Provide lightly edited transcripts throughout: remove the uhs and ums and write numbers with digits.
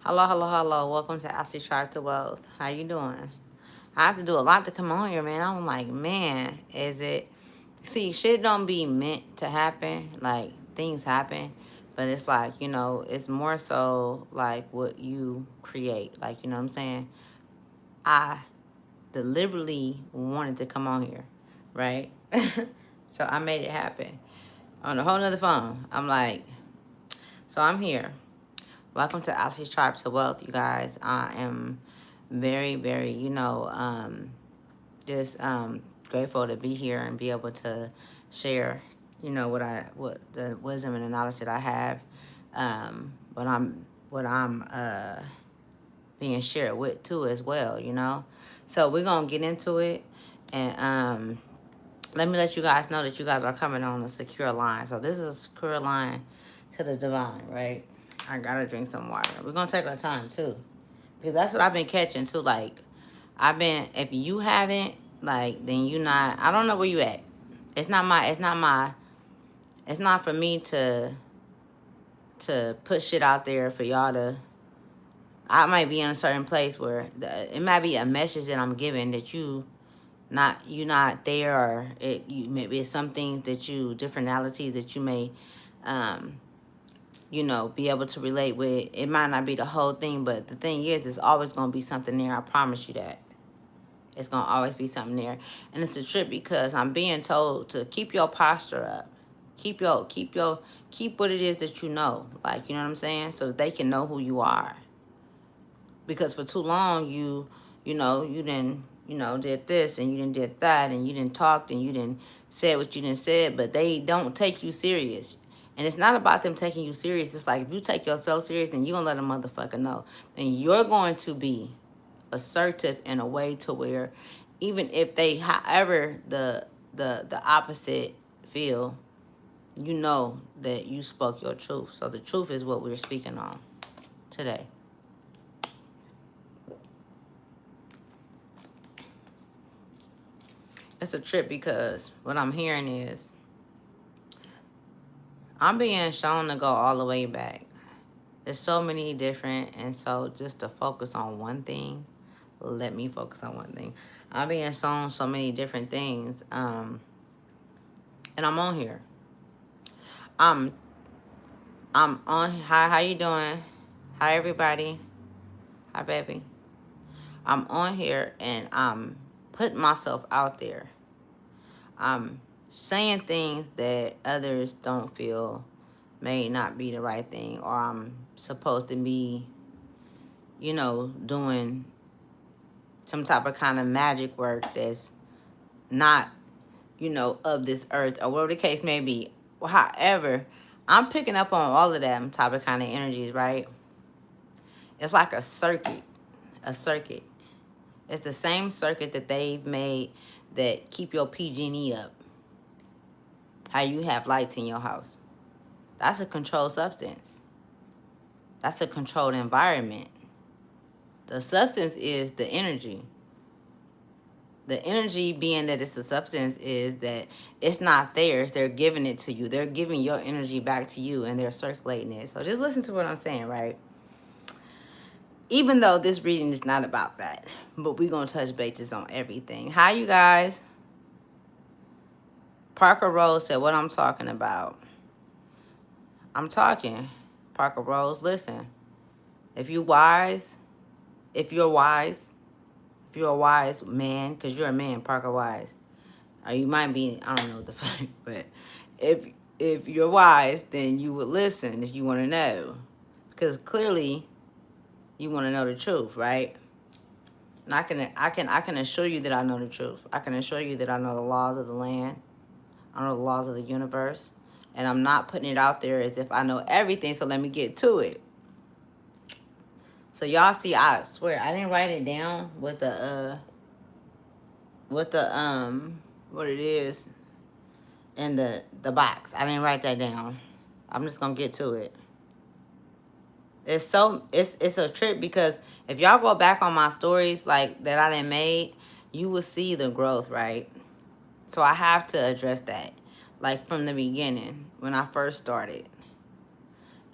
Hello, hello, hello. Welcome to Ashley Sharp to Wealth. How you doing? I have to do a lot to come on here, man. I'm like, man, is it? See, shit don't be meant to happen. Like, things happen. But it's like, it's more so like what you create. Like, you know what I'm saying? I deliberately wanted to come on here, right? So I made it happen. On a whole nother phone. I'm like, so I'm here. Welcome to Ashley's Tribe to Wealth, you guys. I am very, very, just grateful to be here and be able to share, what the wisdom and the knowledge that I have, what I'm being shared with too as well. So we're gonna get into it, and let me let you guys know that you guys are coming on a secure line. So this is a secure line to the divine, right? I gotta drink some water. We're gonna take our time too, because that's what I've been catching too. Like, if you haven't, like, then you not. I don't know where you at. It's not for me to put shit out there for y'all to. I might be in a certain place where it might be a message that I'm giving that you not there, or maybe it's some things that differentalities that you may um be able to relate with. It might not be the whole thing, but the thing is, it's always going to be something there. I promise you that. It's going to always be something there. And it's a trip because I'm being told to keep your posture up. Keep what it is that you know. Like, you know what I'm saying? So that they can know who you are. Because for too long, you didn't, did this and you didn't did that and you didn't talk and you didn't say what you didn't say, but they don't take you serious. And it's not about them taking you serious. It's like, if you take yourself serious, then you're going to let a motherfucker know. Then you're going to be assertive in a way to where even if they, however the opposite feel, you know that you spoke your truth. So the truth is what we're speaking on today. It's a trip because what I'm hearing is I'm being shown to go all the way back. There's so many different, and so just to focus on one thing, let me focus on one thing. I'm being shown so many different things, and I'm on here. I'm on. Hi, how you doing? Hi, everybody. Hi, baby. I'm on here and I'm putting myself out there. I'm saying things that others don't feel may not be the right thing, or I'm supposed to be, doing some type of kind of magic work that's not, of this earth, or whatever the case may be. However, I'm picking up on all of them type of kind of energies, right? It's like a circuit. A circuit. It's the same circuit that they've made that keep your PG&E up. How you have lights in your house. That's a controlled substance. That's a controlled environment. The substance is the energy. The energy, being that it's a substance, is that it's not theirs. They're giving it to you. They're giving your energy back to you, and they're circulating it. So just listen to what I'm saying, right? Even though this reading is not about that, but we're going to touch bases on everything. Hi, you guys. Parker Rose said, what I'm talking about. I'm talking. Parker Rose, listen. If you're wise, if you're a wise man, because you're a man, Parker Wise, or you might be, I don't know what the fuck, but if you're wise, then you would listen if you want to know. Because clearly you want to know the truth, right? And I can assure you that I know the truth. I can assure you that I know the laws of the land. I know the laws of the universe. And I'm not putting it out there as if I know everything, so let me get to it. So y'all see, I swear, I didn't write it down with what it is in the box. I didn't write that down. I'm just gonna get to it. It's a trip because if y'all go back on my stories like that I done made, you will see the growth, right? So I have to address that, like from the beginning when I first started.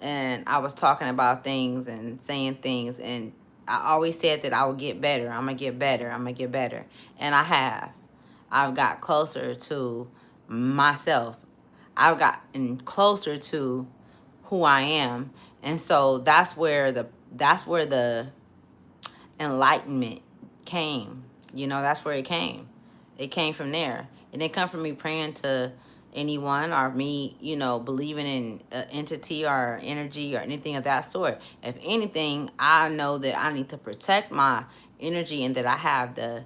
and I was talking about things and saying things, and I always said that I would get better. I'm gonna get better. I'm gonna get better, and I have. I've got closer to myself. I've gotten closer to who I am, and so that's where the enlightenment came. You know, that's where it came. It came from there. It didn't come from me praying to anyone or me, believing in an entity or energy or anything of that sort. If anything, I know that I need to protect my energy and that I have the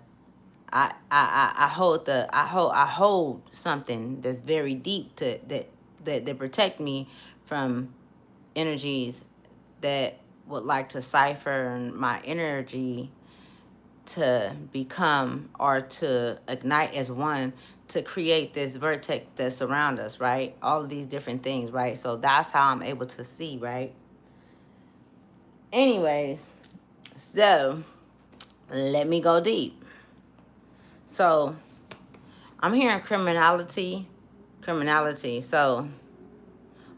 I hold something that's very deep that protect me from energies that would like to cipher my energy to become or to ignite as one to create this vertex that surround us, right? All of these different things, right? So that's how I'm able to see, right? Anyways, so let me go deep. So I'm hearing criminality. So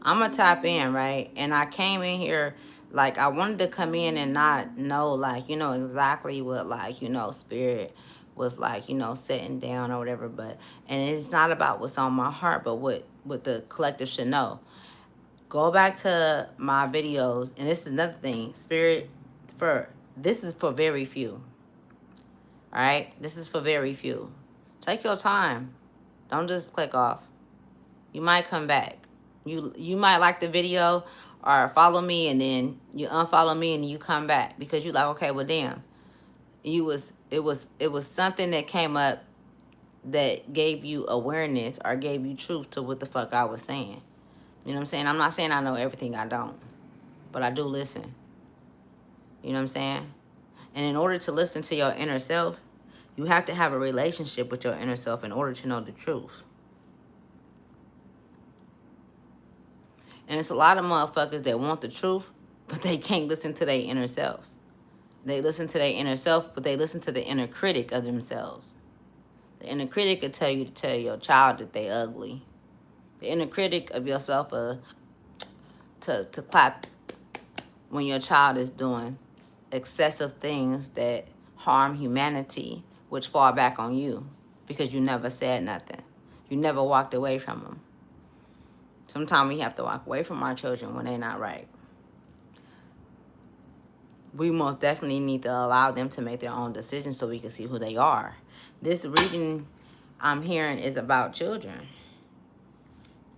I'm gonna tap in, right? And I came in here like I wanted to come in and not know, like, exactly what, like, spirit was like, sitting down or whatever. But and it's not about what's on my heart, but what the collective should know. Go back to my videos, and this is another thing. Spirit, for this is for very few. All right, this is for very few. Take your time. Don't just click off. You might come back. You might like the video or follow me, and then you unfollow me and you come back because you like, okay, well, damn, it was something that came up that gave you awareness or gave you truth to what the fuck I was saying. You know what I'm saying? I'm not saying I know everything. I don't, but I do listen. You know what I'm saying? And in order to listen to your inner self, you have to have a relationship with your inner self in order to know the truth. And it's a lot of motherfuckers that want the truth, but they can't listen to their inner self. They listen to their inner self, but they listen to the inner critic of themselves. The inner critic will tell you to tell your child that they ugly. The inner critic of yourself to clap when your child is doing excessive things that harm humanity, which fall back on you because you never said nothing. You never walked away from them. Sometimes we have to walk away from our children when they're not right. We most definitely need to allow them to make their own decisions so we can see who they are. This reading I'm hearing is about children.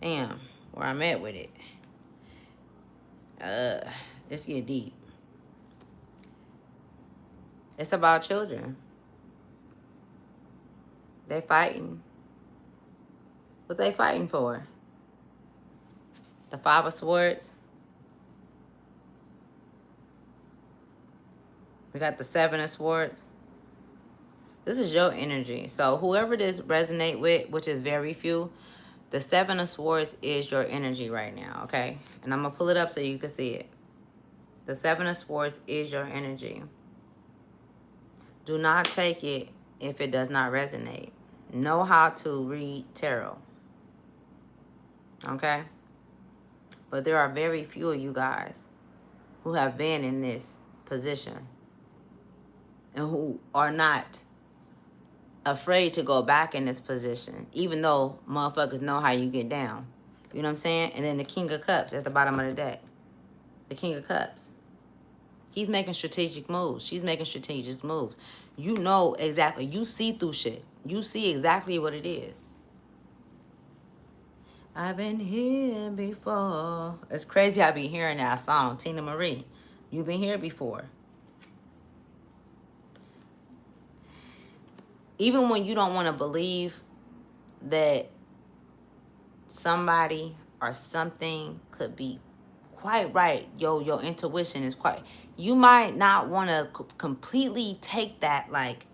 Damn, where I'm at with it. Let's get deep. It's about children. They fighting. What they fighting for? The Five of Swords. We got the Seven of Swords. This is your energy. So whoever this resonate with, which is very few, the Seven of Swords is your energy right now, okay? And I'm going to pull it up so you can see it. The Seven of Swords is your energy. Do not take it if it does not resonate. Know how to read tarot, okay? But there are very few of you guys who have been in this position and who are not afraid to go back in this position, even though motherfuckers know how you get down. You know what I'm saying? And then the King of Cups at the bottom of the deck. The King of Cups. He's making strategic moves. She's making strategic moves. You know exactly. You see through shit. You see exactly what it is. I've been here before. It's crazy I be hearing that song, Tina Marie. You've been here before. Even when you don't want to believe that somebody or something could be quite right, your intuition is quite, you might not want to completely take that, like,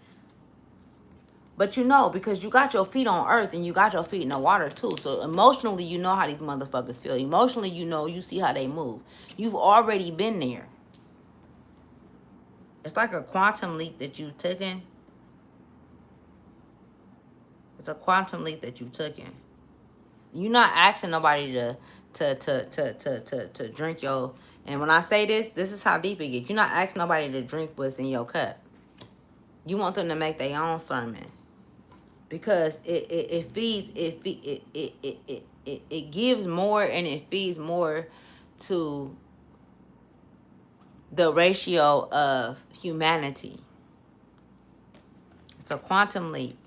but because you got your feet on earth and you got your feet in the water too. So emotionally, you know how these motherfuckers feel. Emotionally, you see how they move. You've already been there. It's like a quantum leap that you've taken. It's a quantum leap that you've taken. You're not asking nobody to drink your. And when I say this is how deep it gets. You're not asking nobody to drink what's in your cup. You want them to make their own sermon, because it feeds it gives more, and it feeds more to the ratio of humanity. It's a quantum leap.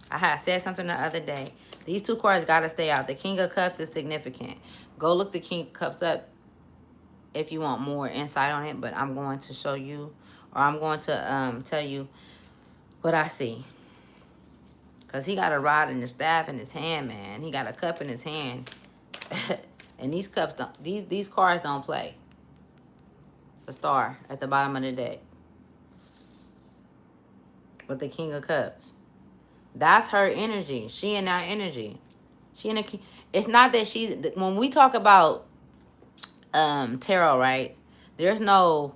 I had said something the other day. These two cards got to stay out. The King of Cups is significant. Go look the King of Cups up if you want more insight on it. But I'm going to show you, or I'm going to tell you what I see. Because he got a rod and a staff in his hand, man. He got a cup in his hand. And these cups don't, these cards don't play. The Star at the bottom of the deck. With the King of Cups. That's her energy. She in that energy. She in a. It's not that she. When we talk about tarot, right? There's no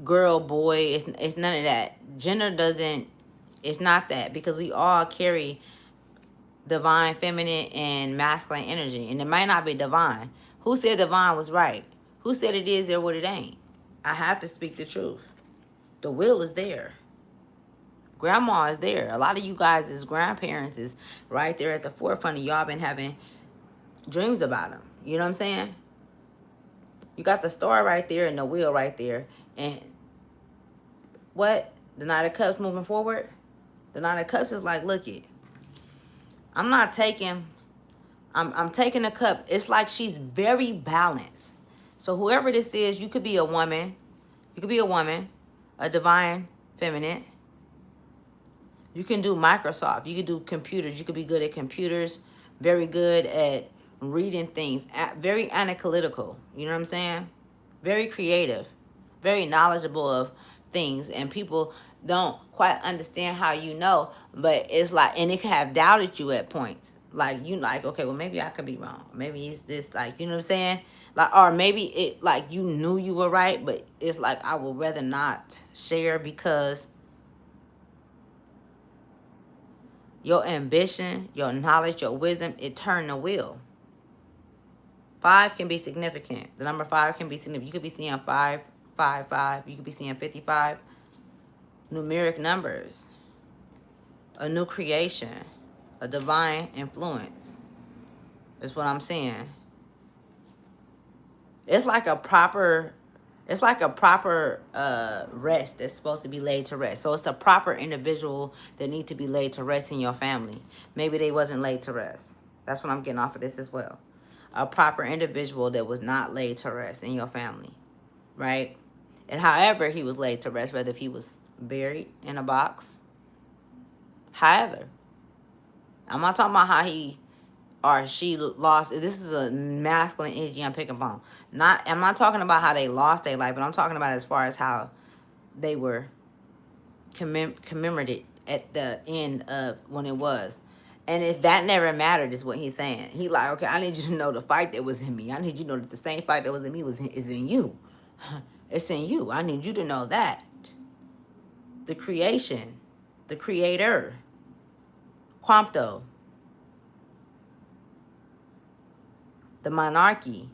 girl, boy. It's none of that. Gender doesn't. It's not that, because we all carry divine, feminine, and masculine energy, and it might not be divine. Who said divine was right? Who said it is or what it ain't? I have to speak the truth. The will is there. Grandma is there. A lot of you guys as grandparents is right there at the forefront of y'all been having dreams about them. You know what I'm saying? You got the Star right there and the wheel right there. And what? The Knight of Cups moving forward? The Knight of Cups is like, look it. I'm not taking, I'm taking the cup. It's like she's very balanced. So whoever this is, you could be a woman. You could be a woman, a divine feminine. You can do Microsoft. You can do computers. You could be good at computers. Very good at reading things. Very analytical. You know what I'm saying? Very creative. Very knowledgeable of things. And people don't quite understand how you know. But it's like, and it could have doubted you at points. Like, you like, okay, well, maybe I could be wrong. Maybe it's this, like, you know what I'm saying? Like, or maybe it, like, you knew you were right. But it's like, I would rather not share, because your ambition, your knowledge, your wisdom, it turned the wheel. 5 can be significant. The number 5 can be significant. You could be seeing 5, 5, 5. You could be seeing 55. Numeric numbers. A new creation. A divine influence. That's what I'm seeing. It's like a proper rest that's supposed to be laid to rest. So it's a proper individual that need to be laid to rest in your family. Maybe they wasn't laid to rest. That's what I'm getting off of this as well. A proper individual that was not laid to rest in your family, right? And however he was laid to rest, whether if he was buried in a box, however. I'm not talking about how he or she lost. This is a masculine energy I'm picking up on. I'm not talking about how they lost their life, but I'm talking about as far as how they were commemorated at the end of when it was. And if that never mattered, is what he's saying. He like, okay, I need you to know the fight that was in me. I need you to know that the same fight that was in me is in you. It's in you. I need you to know that. The creation, the creator, Quanto, the monarchy.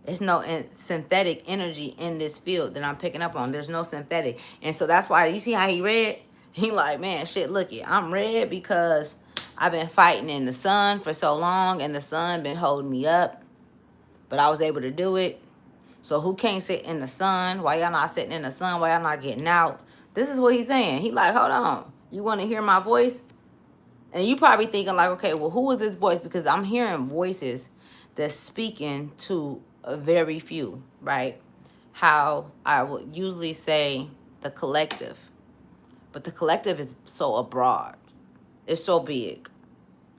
There's no synthetic energy in this field that I'm picking up on. There's no synthetic. And so that's why, you see how he read? He like, man, shit, look it. I'm red because I've been fighting in the sun for so long, and the sun been holding me up. But I was able to do it. So who can't sit in the sun? Why y'all not sitting in the sun? Why y'all not getting out? This is what he's saying. He like, hold on. You want to hear my voice? And you probably thinking like, okay, well, who is this voice? Because I'm hearing voices that's speaking to a very few, right? How I would usually say the collective. But the collective is so abroad. It's so big.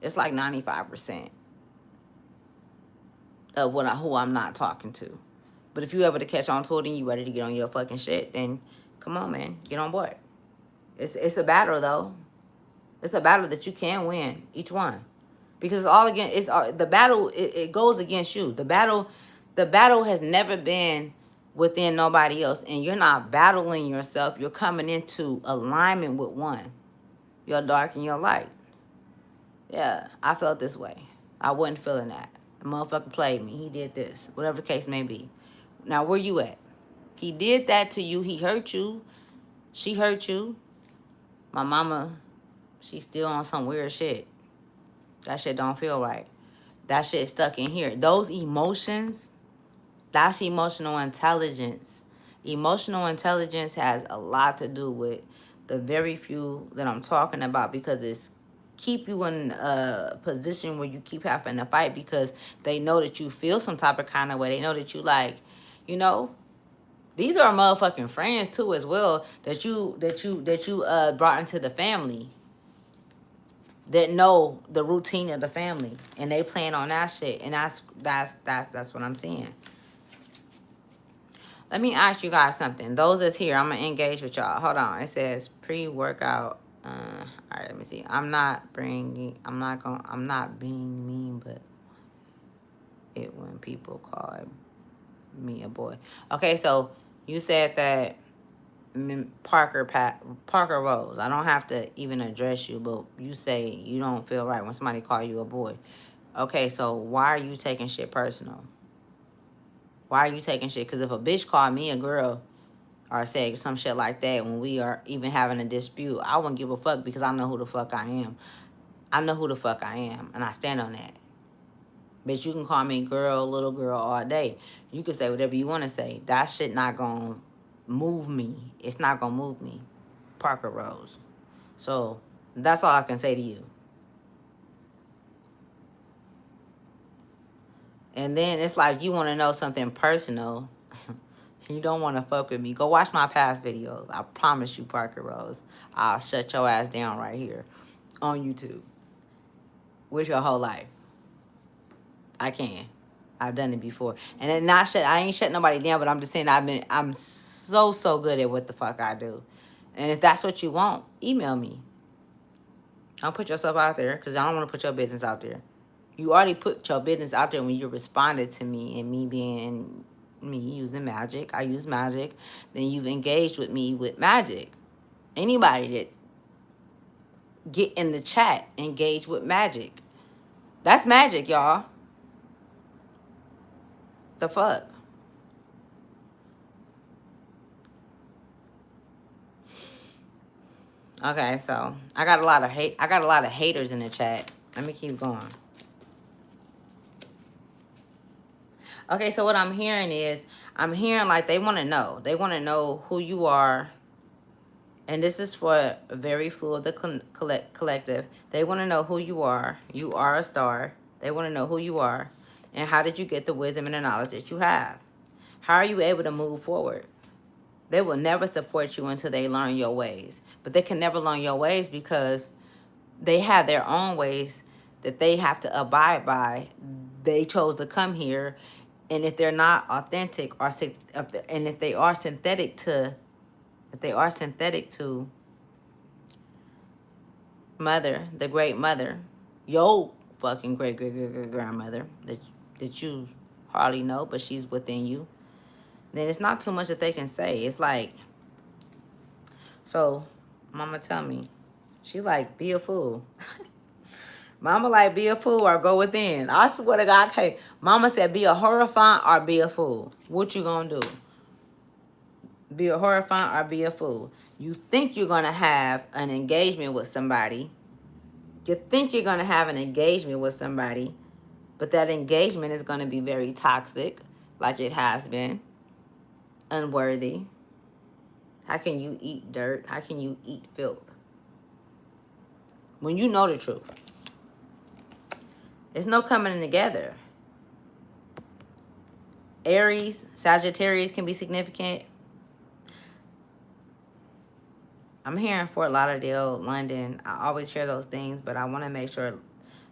It's like 95% of who I'm not talking to. But if you ever to catch on to it and you ready to get on your fucking shit, then come on, man. Get on board. It's a battle, though. It's a battle that you can win, each one. Because it's all again, it's the battle, it goes against you. The battle has never been within nobody else. And you're not battling yourself. You're coming into alignment with one. Your dark and your light. Yeah, I felt this way. I wasn't feeling that. The motherfucker played me. He did this. Whatever the case may be. Now, where you at? He did that to you. He hurt you. She hurt you. My mama, she's still on some weird shit. That shit don't feel right. That shit stuck in here. Those emotions, that's emotional intelligence. Emotional intelligence has a lot to do with the very few that I'm talking about, because it's keep you in a position where you keep having to fight because they know that you feel some type of kind of way. They know that you like, you know, these are motherfucking friends too as well that you brought into the family, that know the routine of the family, and they plan on that shit. And that's what I'm saying. Let me ask you guys something. Those that's here, I'm gonna engage with y'all. Hold on. It says pre-workout. All right, let me see. I'm not being mean, but it when people call me a boy. Okay, so you said that Parker Rose. I don't have to even address you, but you say you don't feel right when somebody call you a boy. Okay, so why are you taking shit personal? Why are you taking shit? Because if a bitch called me a girl or say some shit like that when we are even having a dispute, I wouldn't give a fuck because I know who the fuck I am. I know who the fuck I am, and I stand on that. Bitch, you can call me girl, little girl all day. You can say whatever you want to say. That shit not gonna move me. It's not gonna move me. Parker Rose. So that's all I can say to you. And then it's like you want to know something personal. You don't want to fuck with me. Go watch my past videos. I promise you, Parker Rose, I'll shut your ass down right here on YouTube with your whole life. I can. I've done it before. And then I ain't shut nobody down, but I'm just saying I'm so good at what the fuck I do. And if that's what you want, email me. Don't put yourself out there because I don't want to put your business out there. You already put your business out there when you responded to me, and me being me using magic. I use magic. Then you've engaged with me with magic. Anybody that get in the chat, engage with magic. That's magic, y'all. The fuck? Okay, so I got a lot of hate. I got a lot of haters in the chat. Let me keep going. Okay, so what I'm hearing is, I'm hearing like they want to know. They want to know who you are. And this is for very few of the collective. They want to know who you are. You are a star. They want to know who you are. And how did you get the wisdom and the knowledge that you have? How are you able to move forward? They will never support you until they learn your ways. But they can never learn your ways because they have their own ways that they have to abide by. They chose to come here, and if they're not authentic, or and if they are synthetic to mother, the great mother, your fucking great grandmother that you hardly know, but she's within you, then it's not too much that they can say. It's like, so mama tell me, she like, be a fool. Mama like, be a fool or go within. I swear to God, okay. Mama said, be a horrified or be a fool. What you gonna do? Be a horrified or be a fool. You think you're gonna have an engagement with somebody. You think you're gonna have an engagement with somebody, but that engagement is gonna be very toxic, like it has been. Unworthy. How can you eat dirt? How can you eat filth? When you know the truth. There's no coming together. Aries, Sagittarius can be significant. I'm hearing Fort Lauderdale, London. I always hear those things, but I want to make sure.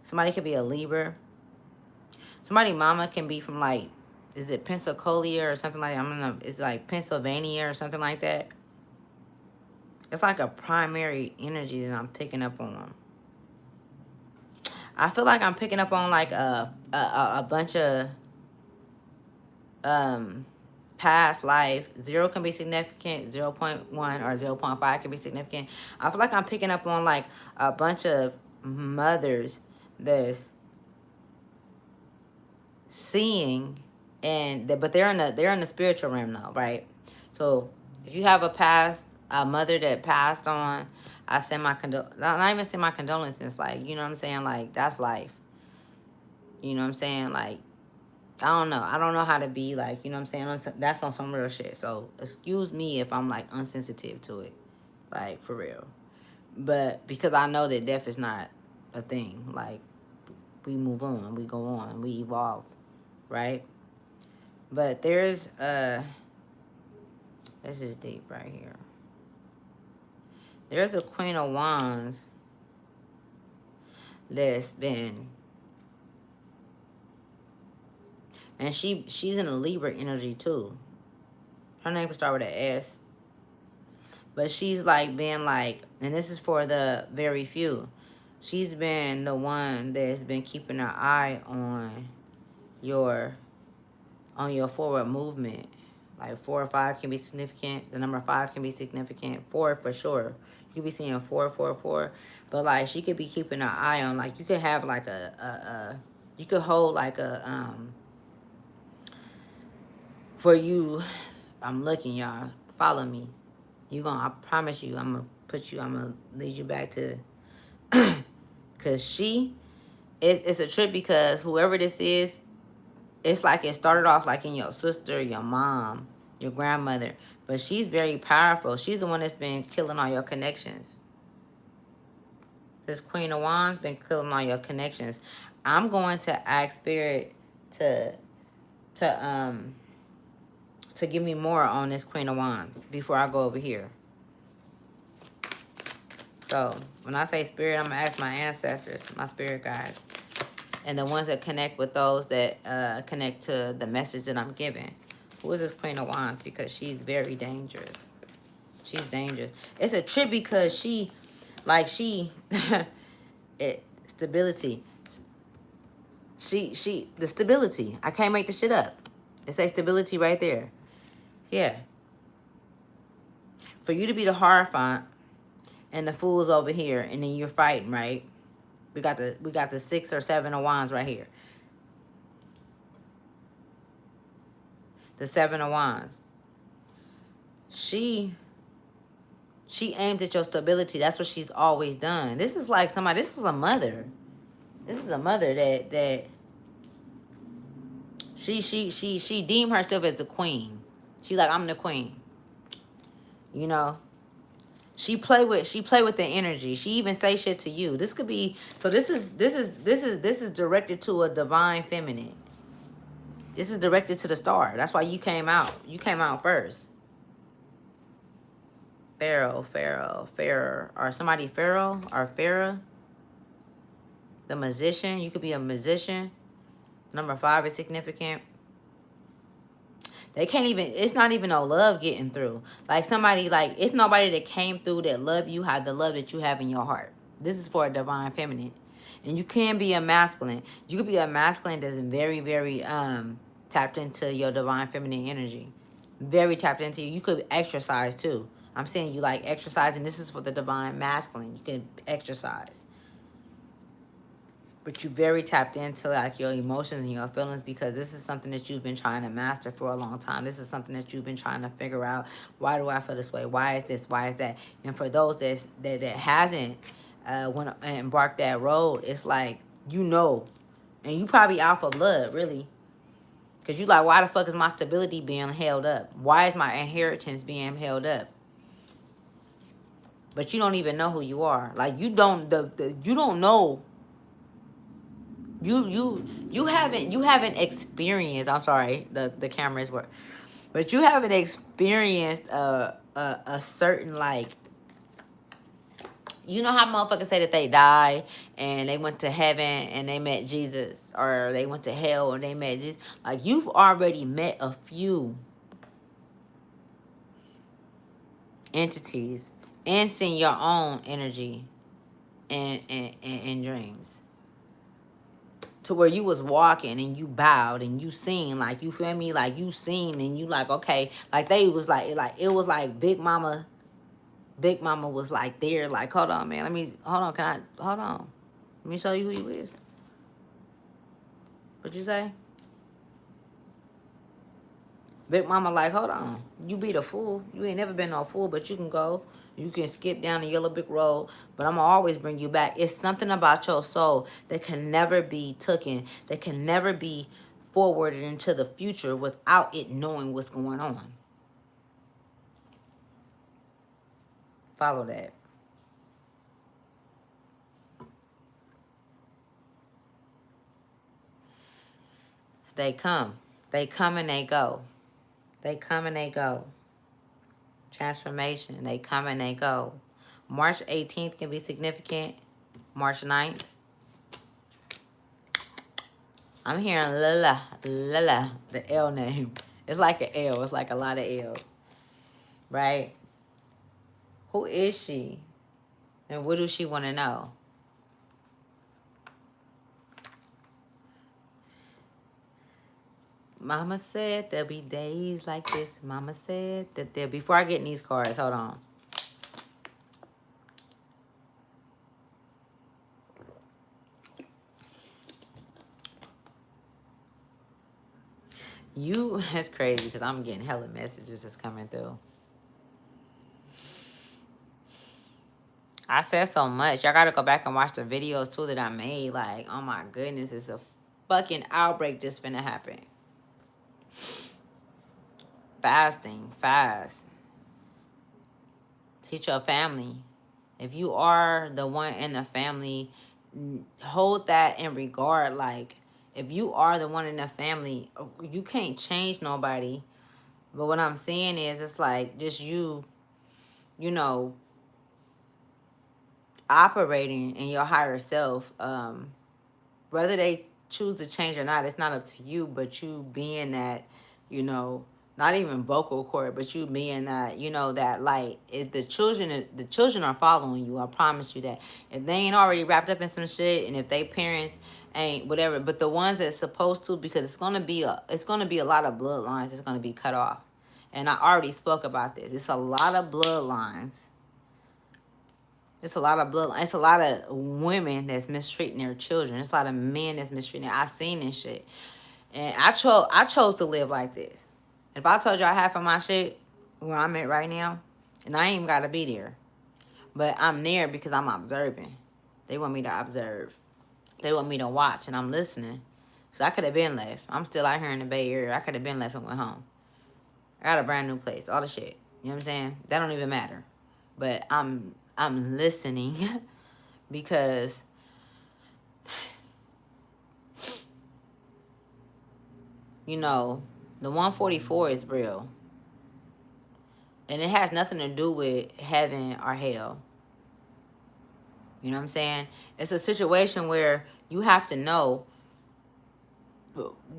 Somebody could be a Libra. Somebody mama can be from like, is it Pensacola or something like that? I don't know. It's like Pennsylvania or something like that. It's like a primary energy that I'm picking up on. I feel like I'm picking up on like a bunch of past life. 0 can be significant, 0.1 or 0.5 can be significant. I feel like I'm picking up on like a bunch of mothers that's seeing, and but they're in the spiritual realm though, right? So if you have a mother that passed on, I send my not even send my condolences. Like, you know what I'm saying? Like, that's life. You know what I'm saying? Like, I don't know. I don't know how to be like, you know what I'm saying? That's on some real shit. So excuse me if I'm like unsensitive to it, like for real. But because I know that death is not a thing. Like, we move on, we go on, we evolve, right? But there's this is deep right here. There's a Queen of Wands that's been, and she's in a Libra energy too. Her name would start with an S. But she's like been like, and this is for the very few. She's been the one that's been keeping her eye your on your forward movement. Like 4 or 5 can be significant. The number 5 can be significant. 4 for sure. You could be seeing 4. But like, she could be keeping her eye on, like, you could have like you could hold like for you. I'm looking, y'all. Follow me. I promise you, I'm gonna lead you back to, cause it's a trip, because whoever this is, it's like it started off like in your sister, your mom, your grandmother, but she's very powerful. She's the one that's been killing all your connections. This Queen of Wands been killing all your connections. I'm going to ask Spirit to to um to give me more on this Queen of Wands before I go over here. So when I say Spirit, I'm gonna ask my ancestors, my spirit guides, and the ones that connect with those that connect to the message that I'm giving. Who is this Queen of Wands? Because she's very dangerous. She's dangerous. It's a trip because stability. The stability. I can't make the shit up. It says stability right there. Yeah. For you to be the Hierophant and the Fool's over here, and then you're fighting, right? We got the 6 or 7 of Wands right here. The 7 of Wands. She aims at your stability. That's what she's always done. This is like somebody. This is a mother. This is a mother that she deemed herself as the queen. She's like, I'm the queen. You know. She play with the energy. She even say shit to you. This could be, so this is directed to a divine feminine. This is directed to the star. That's why you came out. You came out first. Pharaoh, or somebody Pharaoh or Pharaoh. The magician. You could be a magician. Number 5 is significant. They can't even, it's not even no love getting through. Like somebody, like, it's nobody that came through that love you, have the love that you have in your heart. This is for a divine feminine. And you can be a masculine. You could be a masculine that's very, very tapped into your divine feminine energy. Very tapped into you. You could exercise too. I'm saying you like exercising. This is for the divine masculine. You can exercise. But you very tapped into like your emotions and your feelings, because this is something that you've been trying to master for a long time. This is something that you've been trying to figure out. Why do I feel this way? Why is this? Why is that? And for those that hasn't embarked that road, it's like, you know, and you probably out for blood, really. Because you like, why the fuck is my stability being held up? Why is my inheritance being held up? But you don't even know who you are. Like, you don't know. You haven't experienced, I'm sorry, the cameras were, but you haven't experienced a certain, like, you know how motherfuckers say that they died and they went to heaven and they met Jesus, or they went to hell and they met Jesus. Like, you've already met a few entities and seen your own energy in dreams, to where you was walking and you bowed and you seen, like, you feel me, like, you seen and you like, okay, like, they was like it was like Big Mama was like there, like, hold on, man, hold on, let me show you who you is. What you say? Big mama like, hold on. You be the fool. You ain't never been no fool, but you can go. You can skip down the yellow brick road, but I'm going to always bring you back. It's something about your soul that can never be taken, that can never be forwarded into the future without it knowing what's going on. Follow that. They come. They come and they go. They come and they go. Transformation. They come and they go. March 18th can be significant. March 9th. I'm hearing Lala. Lala. The L name. It's like an L. It's like a lot of L's. Right? Who is she? And what does she want to know? Mama said there'll be days like this. Mama said that there. Before I get in these cards, hold on. That's crazy because I'm getting hella messages that's coming through. I said so much. Y'all gotta go back and watch the videos too that I made. Like, oh my goodness, it's a fucking outbreak that's finna happen. Fasting, fast. Teach your family. If you are the one in the family, hold that in regard. Like, if you are the one in the family, you can't change nobody. But what I'm saying is, it's like just you know, operating in your higher self. Whether they choose to change or not, it's not up to you, but you being that, you know, not even vocal cord, but you being that, you know, that light. If the children are following you, I promise you that. If they ain't already wrapped up in some shit, and if they parents ain't whatever, but the ones that's supposed to, because it's gonna be a lot of bloodlines that's gonna be cut off. And I already spoke about this. It's a lot of bloodlines. It's a lot of blood. It's a lot of women that's mistreating their children. It's a lot of men that's mistreating. I seen this shit, and I chose to live like this. If I told you I half of my shit where I'm at right now, and I ain't even gotta be there, but I'm there because I'm observing. They want me to observe. They want me to watch, and I'm listening. Cause I could have been left. I'm still out here in the Bay Area. I could have been left and went home. I got a brand new place. All the shit. You know what I'm saying? That don't even matter. But I'm listening because you know, the 144 is real. And it has nothing to do with heaven or hell. You know what I'm saying? It's a situation where you have to know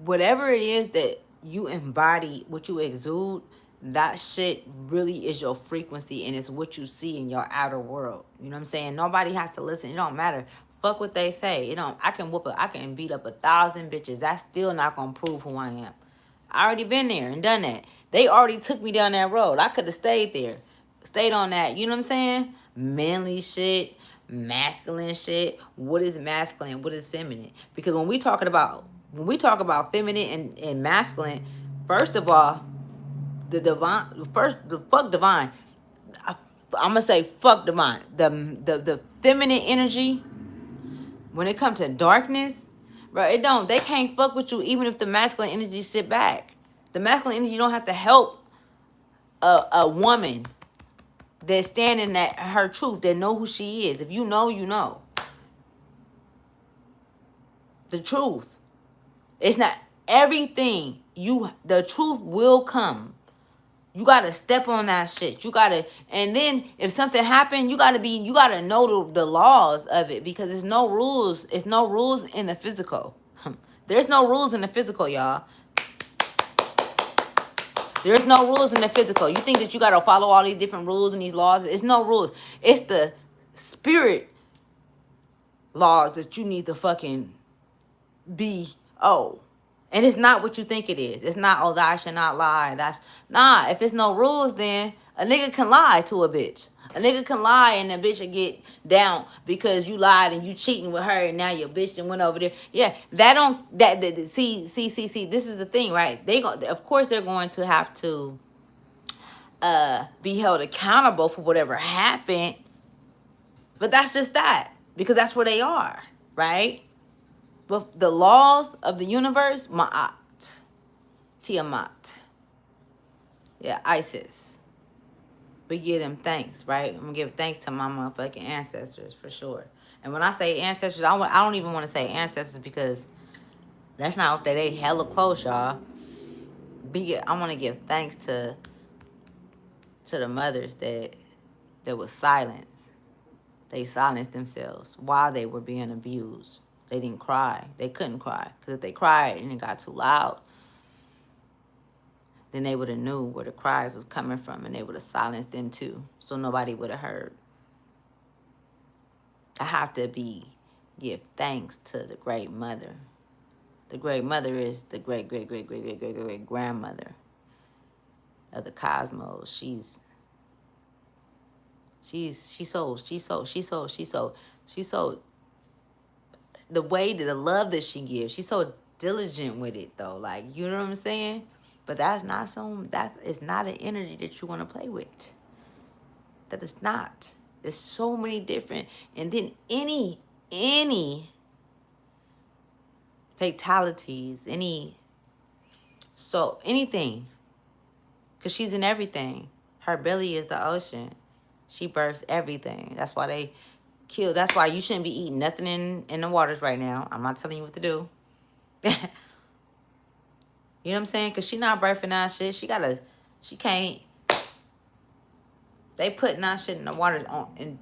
whatever it is that you embody, what you exude, that shit really is your frequency, and it's what you see in your outer world. You know what I'm saying? Nobody has to listen. It don't matter. Fuck what they say. I can beat up 1,000 bitches. That's still not gonna prove who I am. I already been there and done that. They already took me down that road. I could have stayed there. Stayed on that. You know what I'm saying? Manly shit, masculine shit. What is masculine? What is feminine? Because when we talk about feminine and masculine, first of all, the fuck divine. I'm gonna say fuck divine. The feminine energy, when it comes to darkness, bro, they can't fuck with you even if the masculine energy sit back. The masculine energy don't have to help a woman that's standing at her truth, that know who she is. If you know, you know. The truth. It's not everything. The truth will come. You gotta step on that shit. And then if something happened, you gotta know the laws of it, because there's no rules. It's no rules in the physical. There's no rules in the physical, y'all. There's no rules in the physical. You think that you gotta follow all these different rules and these laws? It's no rules. It's the spirit laws that you need to fucking be. And it's not what you think it is. It's not, thou shalt not lie. If it's no rules, then a nigga can lie to a bitch. A nigga can lie and the bitch will get down because you lied and you cheating with her and now your bitch done went over there. Yeah, that don't that see. This is the thing, right? They go. Of course, they're going to have to be held accountable for whatever happened. But that's just that because that's where they are, right? But the laws of the universe, Ma'at, Tiamat, yeah, Isis. We give them thanks, right? I'm gonna give thanks to my motherfucking ancestors for sure. And when I say ancestors, I don't even want to say ancestors because that's not they hella close, y'all. I want to give thanks to the mothers that was silenced. They silenced themselves while they were being abused. They didn't cry. They couldn't cry because if they cried and it got too loud, then they would have knew where the cries was coming from and they would have silenced them too. So nobody would have heard. I have to give thanks to the great mother. The great mother is the great grandmother of the cosmos. She's so the way that the love that she gives, she's so diligent with it though. Like, you know what I'm saying? But that is not an energy that you want to play with. That is not. There's so many different, and then any fatalities, anything, because she's in everything. Her belly is the ocean. She births everything. That's why they kill. That's why you shouldn't be eating nothing in the waters right now. I'm not telling you what to do. You know what I'm saying? Because she not birthing out shit. She can't. They putting out shit in the waters and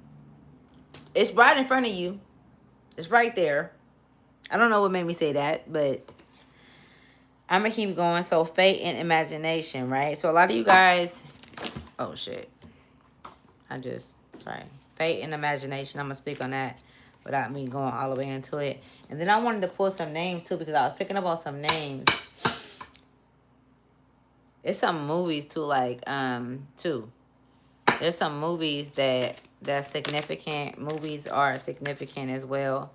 it's right in front of you. It's right there. I don't know what made me say that, but I'm going to keep going. So fate and imagination, right? So a lot of you guys, oh shit. Sorry. Fate and imagination. I'm going to speak on that without me going all the way into it. And then I wanted to pull some names too because I was picking up on some names. It's some movies too, like, too. There's some movies that's significant. Movies are significant as well.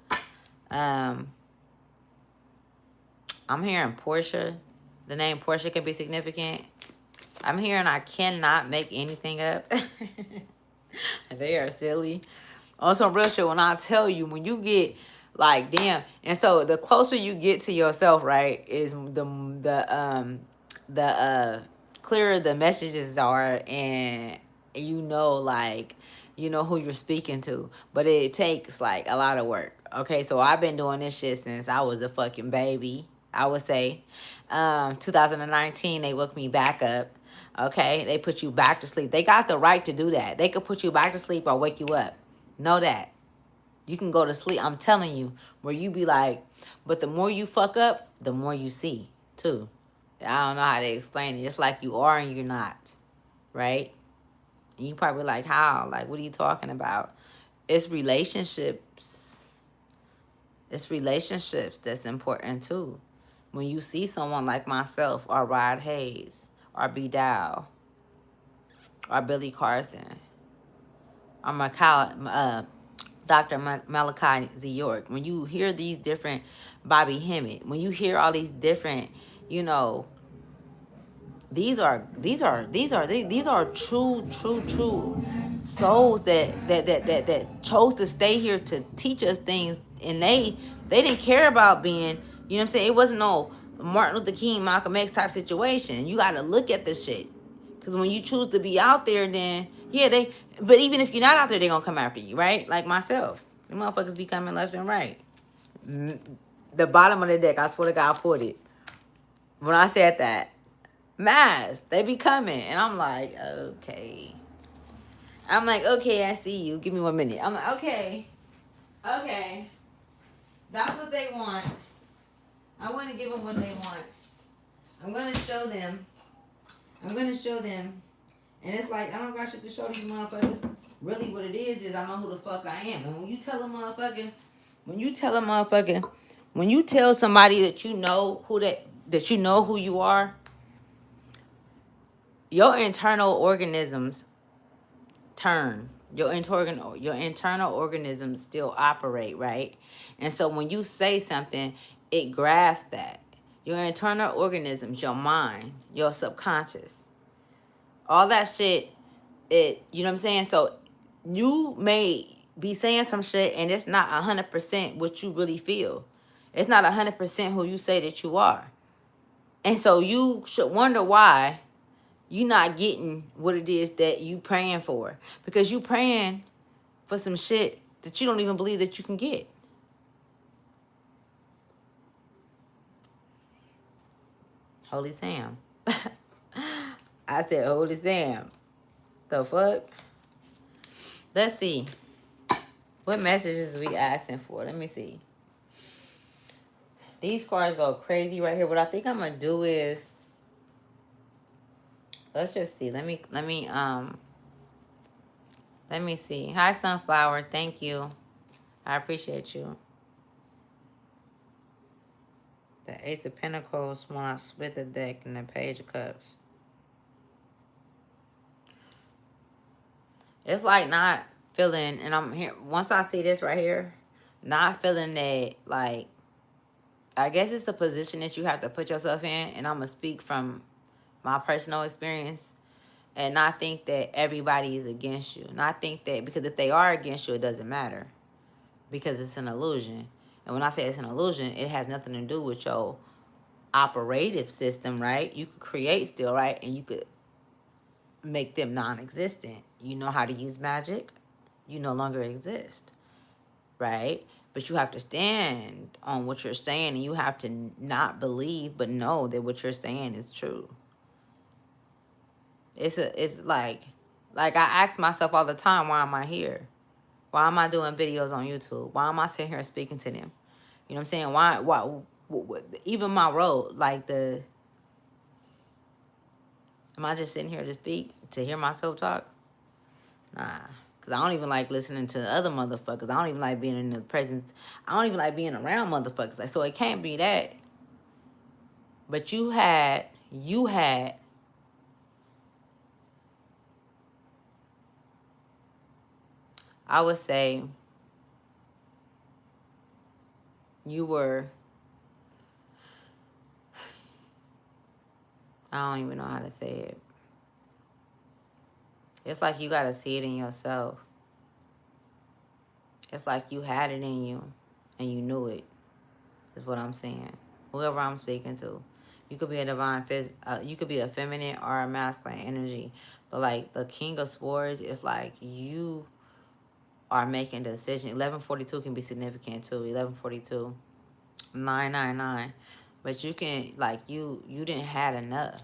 I'm hearing Portia. The name Portia can be significant. I'm hearing I cannot make anything up. They are silly. On some real shit, when I tell you, when you get like, damn. And so the closer you get to yourself, right, is the clearer the messages are, and you know, like, you know who you're speaking to. But it takes like a lot of work. Okay, so I've been doing this shit since I was a fucking baby, I would say. 2019, they woke me back up. Okay, they put you back to sleep. They got the right to do that. They could put you back to sleep or wake you up. Know that. You can go to sleep. I'm telling you, where you be like, but the more you fuck up, the more you see, too. I don't know how to explain it. It's like you are and you're not, right? And you probably like, how? Like, what are you talking about? It's relationships. It's relationships that's important, too. When you see someone like myself, or Rod Hayes, or B. Dow, or Billy Carson, or Dr. Malachi Z. York, when you hear these different, Bobby Hemmett, when you hear all these different, you know, these are true souls that chose to stay here to teach us things, and they didn't care about being, you know what I'm saying? It wasn't no Martin Luther King, Malcolm X type situation. You got to look at this shit, because when you choose to be out there, then yeah, but even if you're not out there, they're gonna come after you, right? Like myself, the motherfuckers be coming left and right. The bottom of the deck, I swear to God, I put it when I said that. Mass, they be coming, and I'm like, okay. I'm like, okay, I see you. Give me 1 minute. I'm like, okay. That's what they want. I want to give them what they want. I'm gonna show them. And it's like, I don't got shit to show these motherfuckers. Really what it is I know who the fuck I am. And when you tell a motherfucker, when you tell somebody that you know that you know who you are, your internal organisms turn. Your internal organisms still operate, right? And so when you say something, it grabs that. Your internal organisms, your mind, your subconscious, all that shit, you know what I'm saying? So you may be saying some shit and it's not 100% what you really feel. It's not 100% who you say that you are. And so you should wonder why you not getting what it is that you praying for. Because you praying for some shit that you don't even believe that you can get. Holy Sam. I said, Holy Sam. The fuck? Let's see. What messages we asking for? Let me see. These cards go crazy right here. What I think I'm gonna do is, let's just see. Let me see. Hi, Sunflower. Thank you. I appreciate you. The Ace of Pentacles when I split the deck and the Page of Cups. It's like not feeling, and I'm here, once I see this right here, not feeling that, like, I guess it's the position that you have to put yourself in, and I'm going to speak from my personal experience, and not think that everybody is against you. Not think that, because if they are against you, it doesn't matter, because it's an illusion. And when I say it's an illusion, it has nothing to do with your operative system, right? You could create still, right? And you could make them non-existent. You know how to use magic, you no longer exist, right? But you have to stand on what you're saying, and you have to not believe but know that what you're saying is true. It's like I ask myself all the time, why am I here? Why am I doing videos on YouTube? Why am I sitting here speaking to them? You know what I'm saying? Why even my role, like, am I just sitting here to speak, to hear myself talk? Nah. Because I don't even like listening to other motherfuckers. I don't even like being in the presence. I don't even like being around motherfuckers. Like, so it can't be that. But you had, I would say, you were, I don't even know how to say it. It's like you got to see it in yourself. It's like you had it in you and you knew it, is what I'm saying. Whoever I'm speaking to. You could be a divine, you could be a feminine or a masculine energy. But like the King of Swords, it's like you are making a decision. 1142 can be significant too. 1142, 999. But you can, like, you didn't had enough.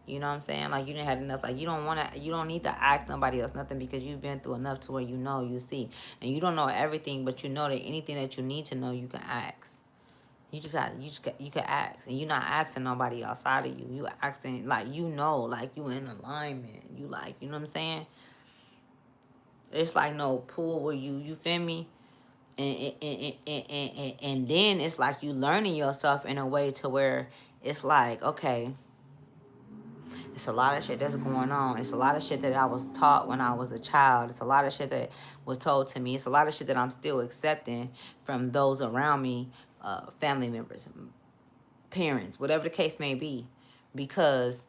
You know what I'm saying? Like, you didn't have enough. Like, you don't need to ask nobody else nothing, because you've been through enough to where you know, you see. And you don't know everything, but you know that anything that you need to know, you can ask. You can ask. And you're not asking nobody outside of you. You asking, like, you know, like, you in alignment. You, like, you know what I'm saying? It's like no pool where you feel me? And then it's like you learning yourself in a way to where it's like, okay, it's a lot of shit that's going on. It's a lot of shit that I was taught when I was a child. It's a lot of shit that was told to me. It's a lot of shit that I'm still accepting from those around me, family members, parents, whatever the case may be, because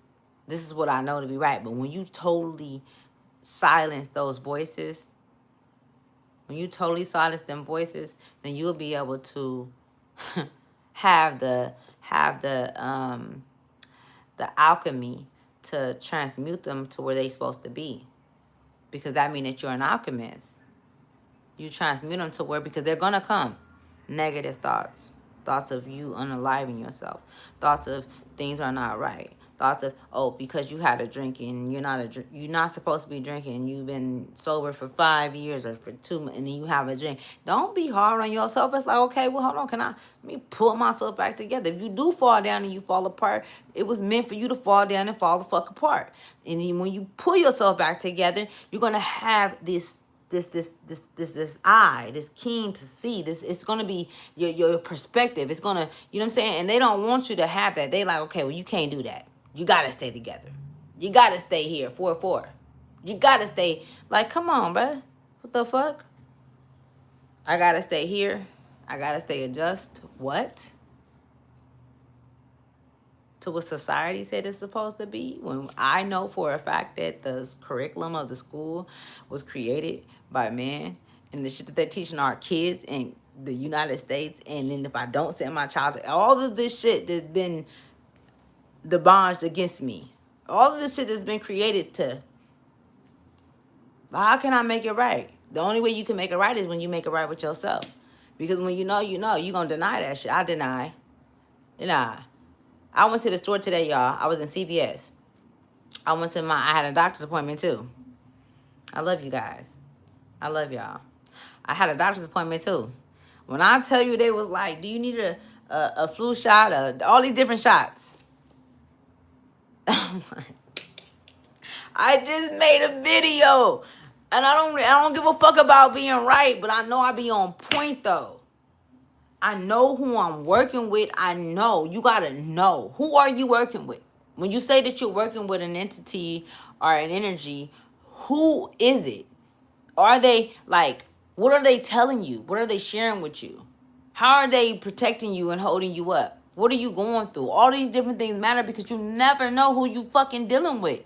this is what I know to be right. But when you totally silence those voices, when you totally silence them voices, then you'll be able to have the alchemy to transmute them to where they're supposed to be. Because that means that you're an alchemist. You transmute them to where, because they're going to come. Negative thoughts. Thoughts of you unaliving yourself. Thoughts of things are not right. Thoughts of, oh, because you had a drink and you're not supposed to be drinking. You've been sober for 5 years or for 2 months, and then you have a drink. Don't be hard on yourself. It's like, okay, well, hold on. Let me pull myself back together. If you do fall down and you fall apart, it was meant for you to fall down and fall the fuck apart. And then when you pull yourself back together, you're going to have this eye, this keen to see this. It's gonna be your perspective. It's gonna, you know what I'm saying? And they don't want you to have that. They like, okay, well, you can't do that. You gotta stay together. You gotta stay here. 4-4. You gotta stay. Like, come on, bruh. What the fuck? I gotta stay here. I gotta stay adjust. What? To what society said it's supposed to be, when I know for a fact that the curriculum of the school was created by men, and the shit that they're teaching our kids in the United States, and then if I don't send my child, all of this shit that's been the bonds against me, all of this shit that's been created to, how can I make it right? The only way you can make it right is when you make it right with yourself. Because when you know, you're going to deny that shit. I deny. Nah. I went to the store today, y'all. I was in CVS. I had a doctor's appointment too. I love you guys. I love y'all. I had a doctor's appointment too. When I tell you, they was like, do you need a flu shot? All these different shots. I just made a video. And I don't give a fuck about being right, but I know I be on point though. I know who I'm working with. I know. You gotta know. Who are you working with? When you say that you're working with an entity or an energy, who is it? Are they like, what are they telling you? What are they sharing with you? How are they protecting you and holding you up? What are you going through? All these different things matter because you never know who you fucking dealing with.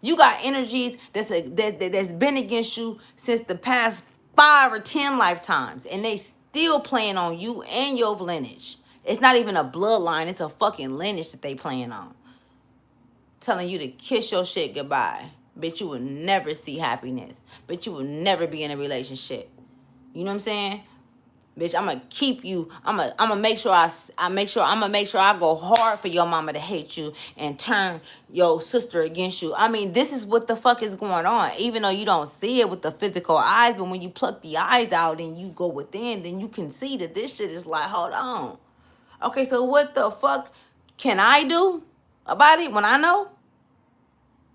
You got energies that's been against you since the past 5 or 10 lifetimes, and they still playing on you and your lineage. It's not even a bloodline; it's a fucking lineage that they playing on, telling you to kiss your shit goodbye. Bitch, you will never see happiness. Bitch, you will never be in a relationship. You know what I'm saying? Bitch, I'm gonna keep you. I'm gonna make sure I'm gonna make sure I go hard for your mama to hate you and turn your sister against you. I mean, this is what the fuck is going on. Even though you don't see it with the physical eyes, but when you pluck the eyes out and you go within, then you can see that this shit is like, hold on. Okay, so what the fuck can I do about it when I know?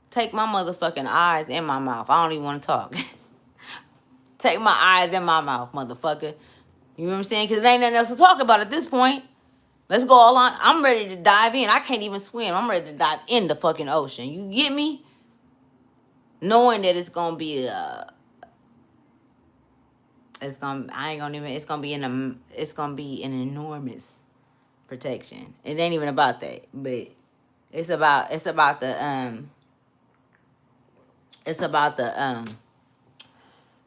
Take my motherfucking eyes in my mouth. I don't even want to talk. Take my eyes in my mouth, motherfucker. You know what I'm saying? Because there ain't nothing else to talk about at this point. Let's go all on. I'm ready to dive in. I can't even swim. I'm ready to dive in the fucking ocean. You get me? Knowing that it's gonna be it's gonna be an enormous protection. It ain't even about that, but it's about the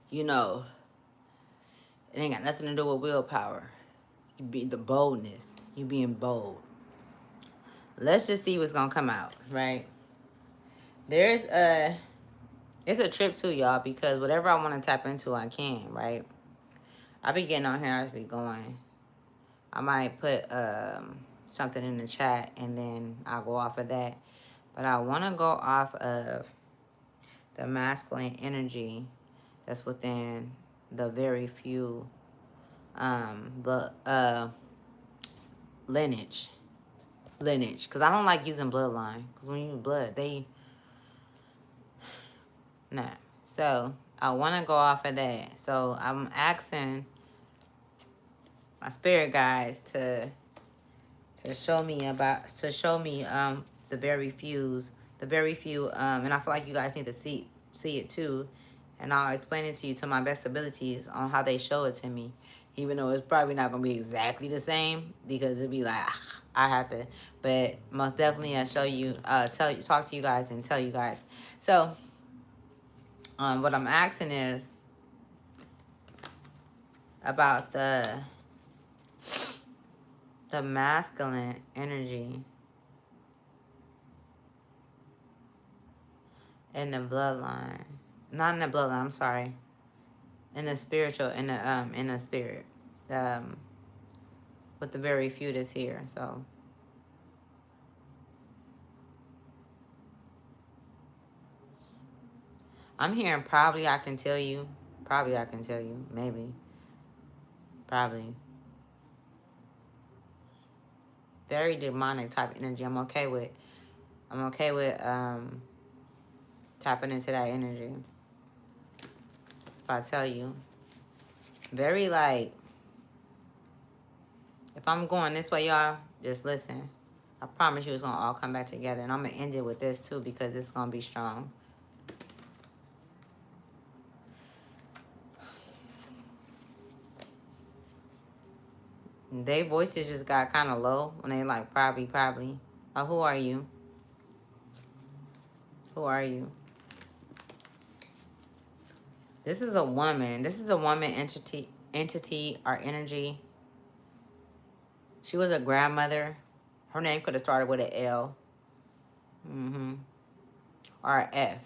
you know, it ain't got nothing to do with willpower. You be the boldness. You being bold. Let's just see what's gonna come out, right? It's a trip too, y'all, because whatever I want to tap into, I can, right? I be getting on here, I just be going. I might put something in the chat and then I'll go off of that. But I want to go off of the masculine energy that's within the very few lineage. Because I don't like using bloodline. Because when you use blood, nah. So I want to go off of that. So I'm asking my spirit guides to show me the very few and I feel like you guys need to see it too, and I'll explain it to you to my best abilities on how they show it to me, even though it's probably not gonna be exactly the same because it'd be like I have to, but most definitely I'll show you talk to you guys and tell you guys. So what I'm asking is about the masculine energy in the bloodline. Not in the bloodline, I'm sorry. In the spiritual, in the spirit. With the very few that's here. So I'm hearing probably I can tell you. Probably I can tell you. Maybe. Probably. Very demonic type energy. I'm okay with tapping into that energy. If I tell you. Very like, if I'm going this way, y'all, just listen. I promise you it's gonna all come back together. And I'm gonna end it with this too because it's gonna be strong. Their voices just got kind of low when they like probably. Oh, who are you? Who are you? This is a woman. This is a woman entity or energy. She was a grandmother. Her name could have started with an L. Mm-hmm. Or an F.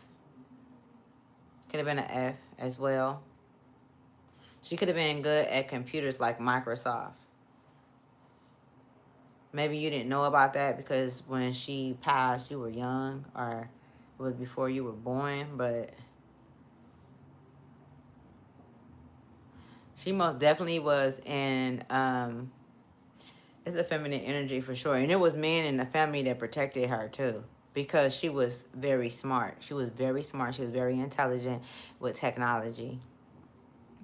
Could have been an F as well. She could have been good at computers like Microsoft. Maybe you didn't know about that because when she passed, you were young, or it was before you were born, but she most definitely was in, it's a feminine energy for sure. And it was men in the family that protected her too because she was very smart. She was very smart. She was very intelligent with technology.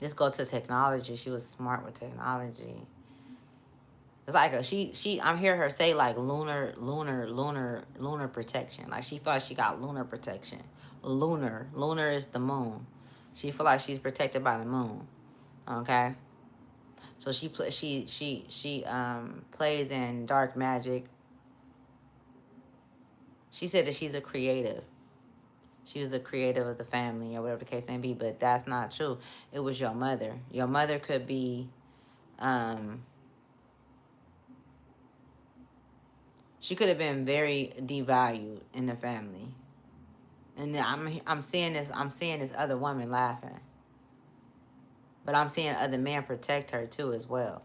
Just go to technology. She was smart with technology. It's like I'm hearing her say like lunar protection. Like she felt like she got lunar protection. Lunar is the moon. She feel like she's protected by the moon. Okay. So she plays in dark magic. She said that she's a creative. She was the creative of the family or whatever the case may be, but that's not true. It was your mother. Your mother could be she could have been very devalued in the family. And I'm seeing this other woman laughing. But I'm seeing other men protect her too as well.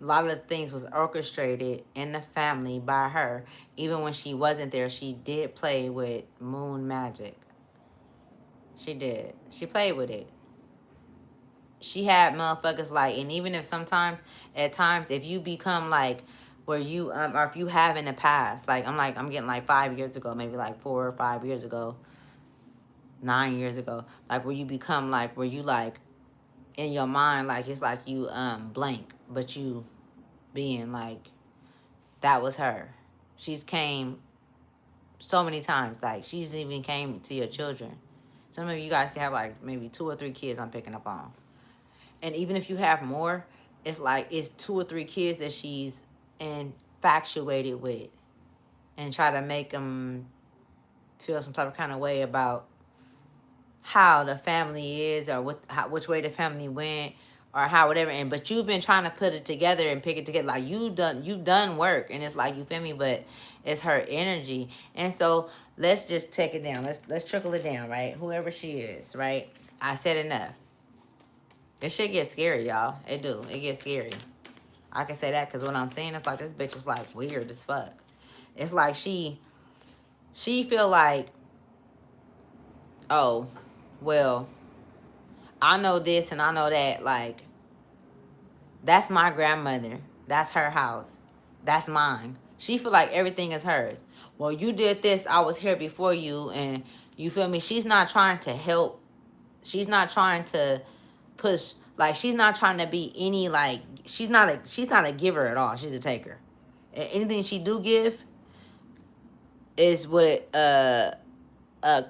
A lot of the things was orchestrated in the family by her. Even when she wasn't there, she did play with moon magic. She did. She played with it. She had motherfuckers like, and even if sometimes, at times, if you become like, where you, or if you have in the past, I'm getting like 5 years ago, maybe like 4 or 5 years ago, 9 years ago, like where you become like, where you like, in your mind, like, it's like you, blank, but you being like, that was her. She's came so many times, like, she's even came to your children. Some of you guys can have like maybe 2 or 3 kids I'm picking up on. And even if you have more, it's like it's 2 or 3 kids that she's infatuated with and try to make them feel some type of kind of way about how the family is or which way the family went or how whatever. And but you've been trying to put it together and pick it together, like you've done work, and it's like, you feel me, but it's her energy. And so let's just take it down, let's trickle it down, right? Whoever she is, right? I said enough. This shit gets scary, y'all. It gets scary. I can say that because when I'm saying, it's like, this bitch is like weird as fuck. It's like she feel like, oh, well, I know this and I know that. Like, that's my grandmother. That's her house. That's mine. She feel like everything is hers. Well, you did this. I was here before you, and you feel me. She's not trying to help. She's not trying to push. Like, she's not trying to be any, like, she's not a giver at all. She's a taker. And anything she do give is with a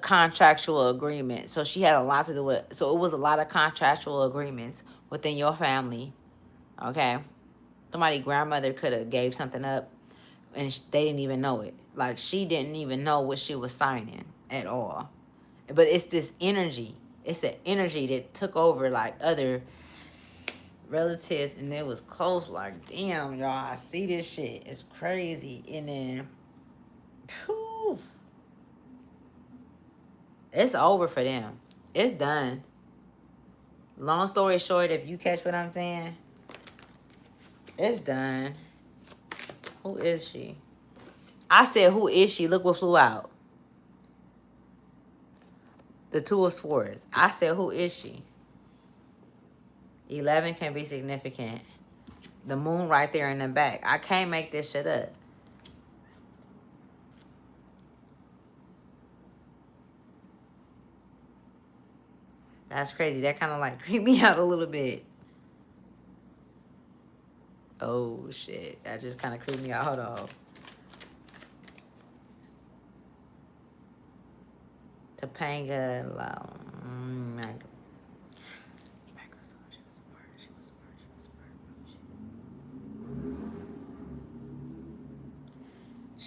contractual agreement. So she had a lot to do with. So it was a lot of contractual agreements within your family. Okay, somebody grandmother could have gave something up, and they didn't even know it. Like, she didn't even know what she was signing at all. But it's this energy. It's an energy that took over like other relatives, and it was close. Like, damn, y'all, I see this shit. It's crazy. And then, whew, it's over for them. It's done. Long story short, if you catch what I'm saying, it's done. Who is she? I said, who is she? Look what flew out. The Two of Swords. I said, who is she? 11 can be significant. The moon right there in the back. I can't make this shit up. That's crazy. That kind of like creeped me out a little bit. Oh, shit. That just kind of creeped me out. Hold on. Topanga. Microsoft. She was smart. She was smart. She was smart.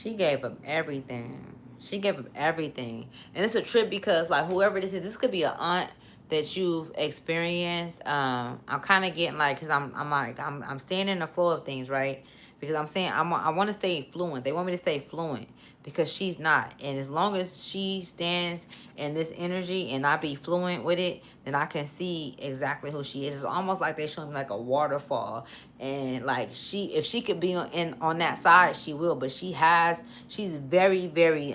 She gave up everything. She gave up everything. And it's a trip because like whoever this could be an aunt that you've experienced. I'm kind of getting like, cause I'm staying in the flow of things, right? Because I'm saying I want to stay fluent. They want me to stay fluent because she's not. And as long as she stands in this energy and I be fluent with it, then I can see exactly who she is. It's almost like they showing me like a waterfall, and like if she could be on that side, she will. But she's very very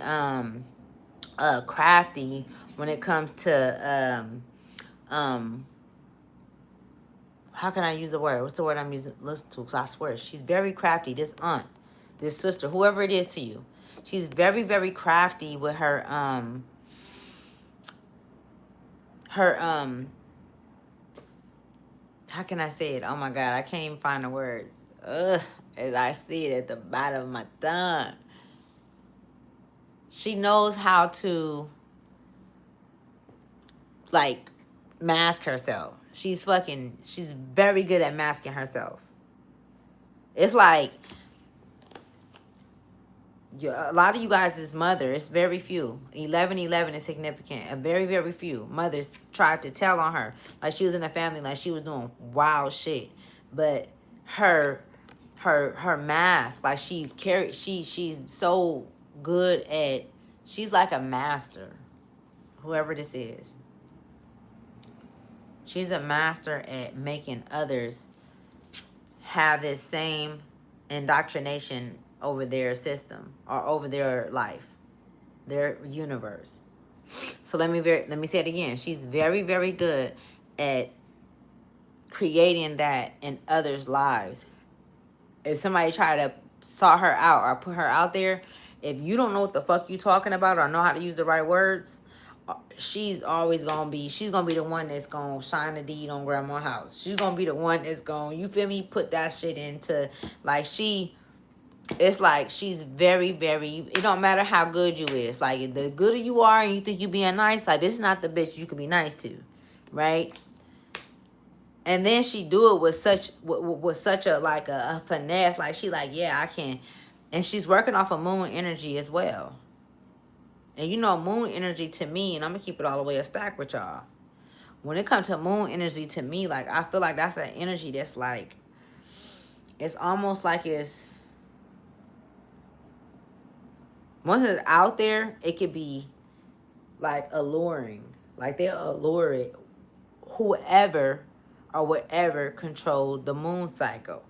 crafty when it comes to how can I use the word? What's the word I'm using? Listen to, because I swear she's very crafty. This aunt, this sister, whoever it is to you, she's very very crafty with her how can I say it? Oh my God, I can't even find the words. Ugh, as I see it at the bottom of my tongue. She knows how to like mask herself. She's very good at masking herself. It's like a lot of you guys' mother, it's very few. 1111 is significant. A very, very few mothers tried to tell on her. Like she was in a family, like she was doing wild shit. But her mask, like she's so good at, she's like a master. Whoever this is. She's a master at making others have this same indoctrination over their system or over their life, their universe. So let me say it again. She's very, very good at creating that in others' lives. If somebody try to sort her out or put her out there, if you don't know what the fuck you talking about or know how to use the right words, she's gonna be the one that's gonna sign the deed on grandma's house. She's gonna be the one that's gonna, you feel me, put that shit into, like it's like she's very, very, it don't matter how good you is. Like the gooder you are and you think you being nice, like this is not the bitch you could be nice to, right? And then she do it with such a like a finesse. Like she like, yeah, I can. And she's working off of moon energy as well. And you know, moon energy to me, and I'm gonna keep it all the way a stack with y'all. When it comes to moon energy to me, like I feel like that's an energy that's like, it's almost like it's, once it's out there, it could be like alluring. Like they'll allure it, whoever or whatever controlled the moon cycle.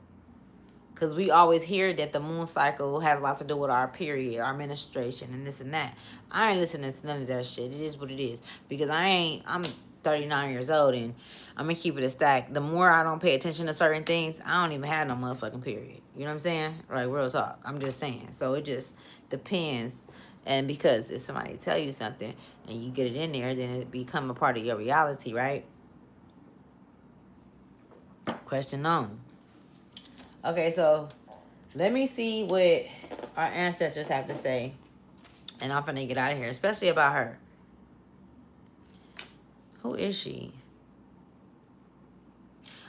Because we always hear that the moon cycle has a lot to do with our period, our menstruation, and this and that. I ain't listening to none of that shit. It is what it is. Because I'm 39 years old and I'm going to keep it a stack. The more I don't pay attention to certain things, I don't even have no motherfucking period. You know what I'm saying? Like, real talk. I'm just saying. So it just depends. And because if somebody tell you something and you get it in there, then it become a part of your reality, right? Question on. Okay, so let me see what our ancestors have to say. And I'm finna get out of here, especially about her. Who is she?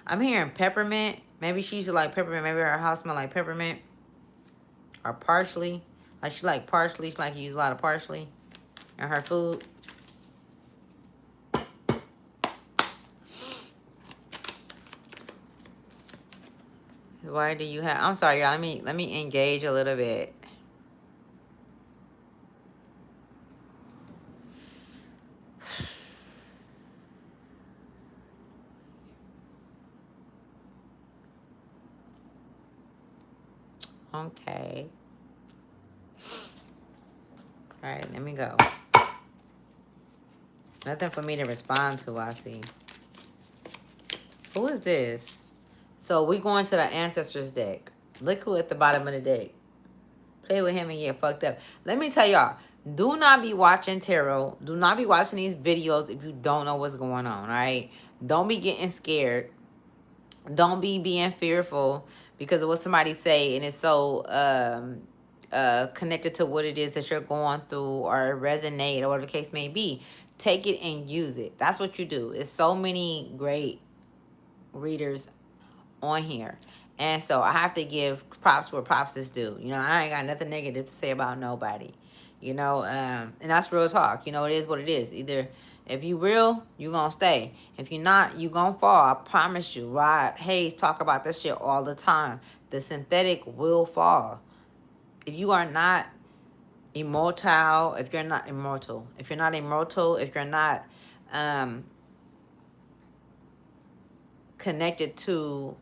I'm hearing peppermint. Maybe she used to like peppermint. Maybe her house smell like peppermint. Or parsley. Like she like parsley. She like use a lot of parsley in her food. Why do you have... I'm sorry, y'all. Let me engage a little bit. Okay. All right, let me go. Nothing for me to respond to, I see. Who is this? So we going to the Ancestors deck. Look who at the bottom of the deck. Play with him and get fucked up. Let me tell y'all, do not be watching tarot. Do not be watching these videos if you don't know what's going on, right? Don't be getting scared. Don't be being fearful because of what somebody say and it's so connected to what it is that you're going through or resonate or whatever the case may be. Take it and use it. That's what you do. It's so many great readers on here. And so I have to give props where props is due. You know, I ain't got nothing negative to say about nobody. You know, and that's real talk. You know, it is what it is. Either if you real, you gonna stay. If you're not, you gonna fall. I promise you. Rod Hayes talk about this shit all the time. The synthetic will fall. If you are not immortal, if you're not immortal, if you're not um, connected to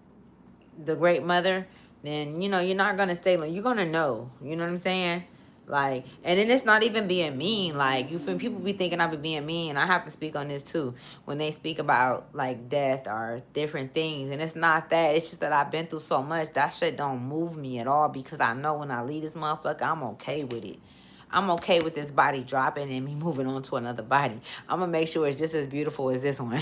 the great mother, then you know you're not gonna stay long. You're gonna know. You know what I'm saying? Like, and then it's not even being mean. Like, you feel people be thinking I be being mean. I have to speak on this too when they speak about like death or different things. And it's not that. It's just that I've been through so much. That shit don't move me at all because I know when I leave this motherfucker, I'm okay with it. I'm okay with this body dropping and me moving on to another body. I'm gonna make sure it's just as beautiful as this one.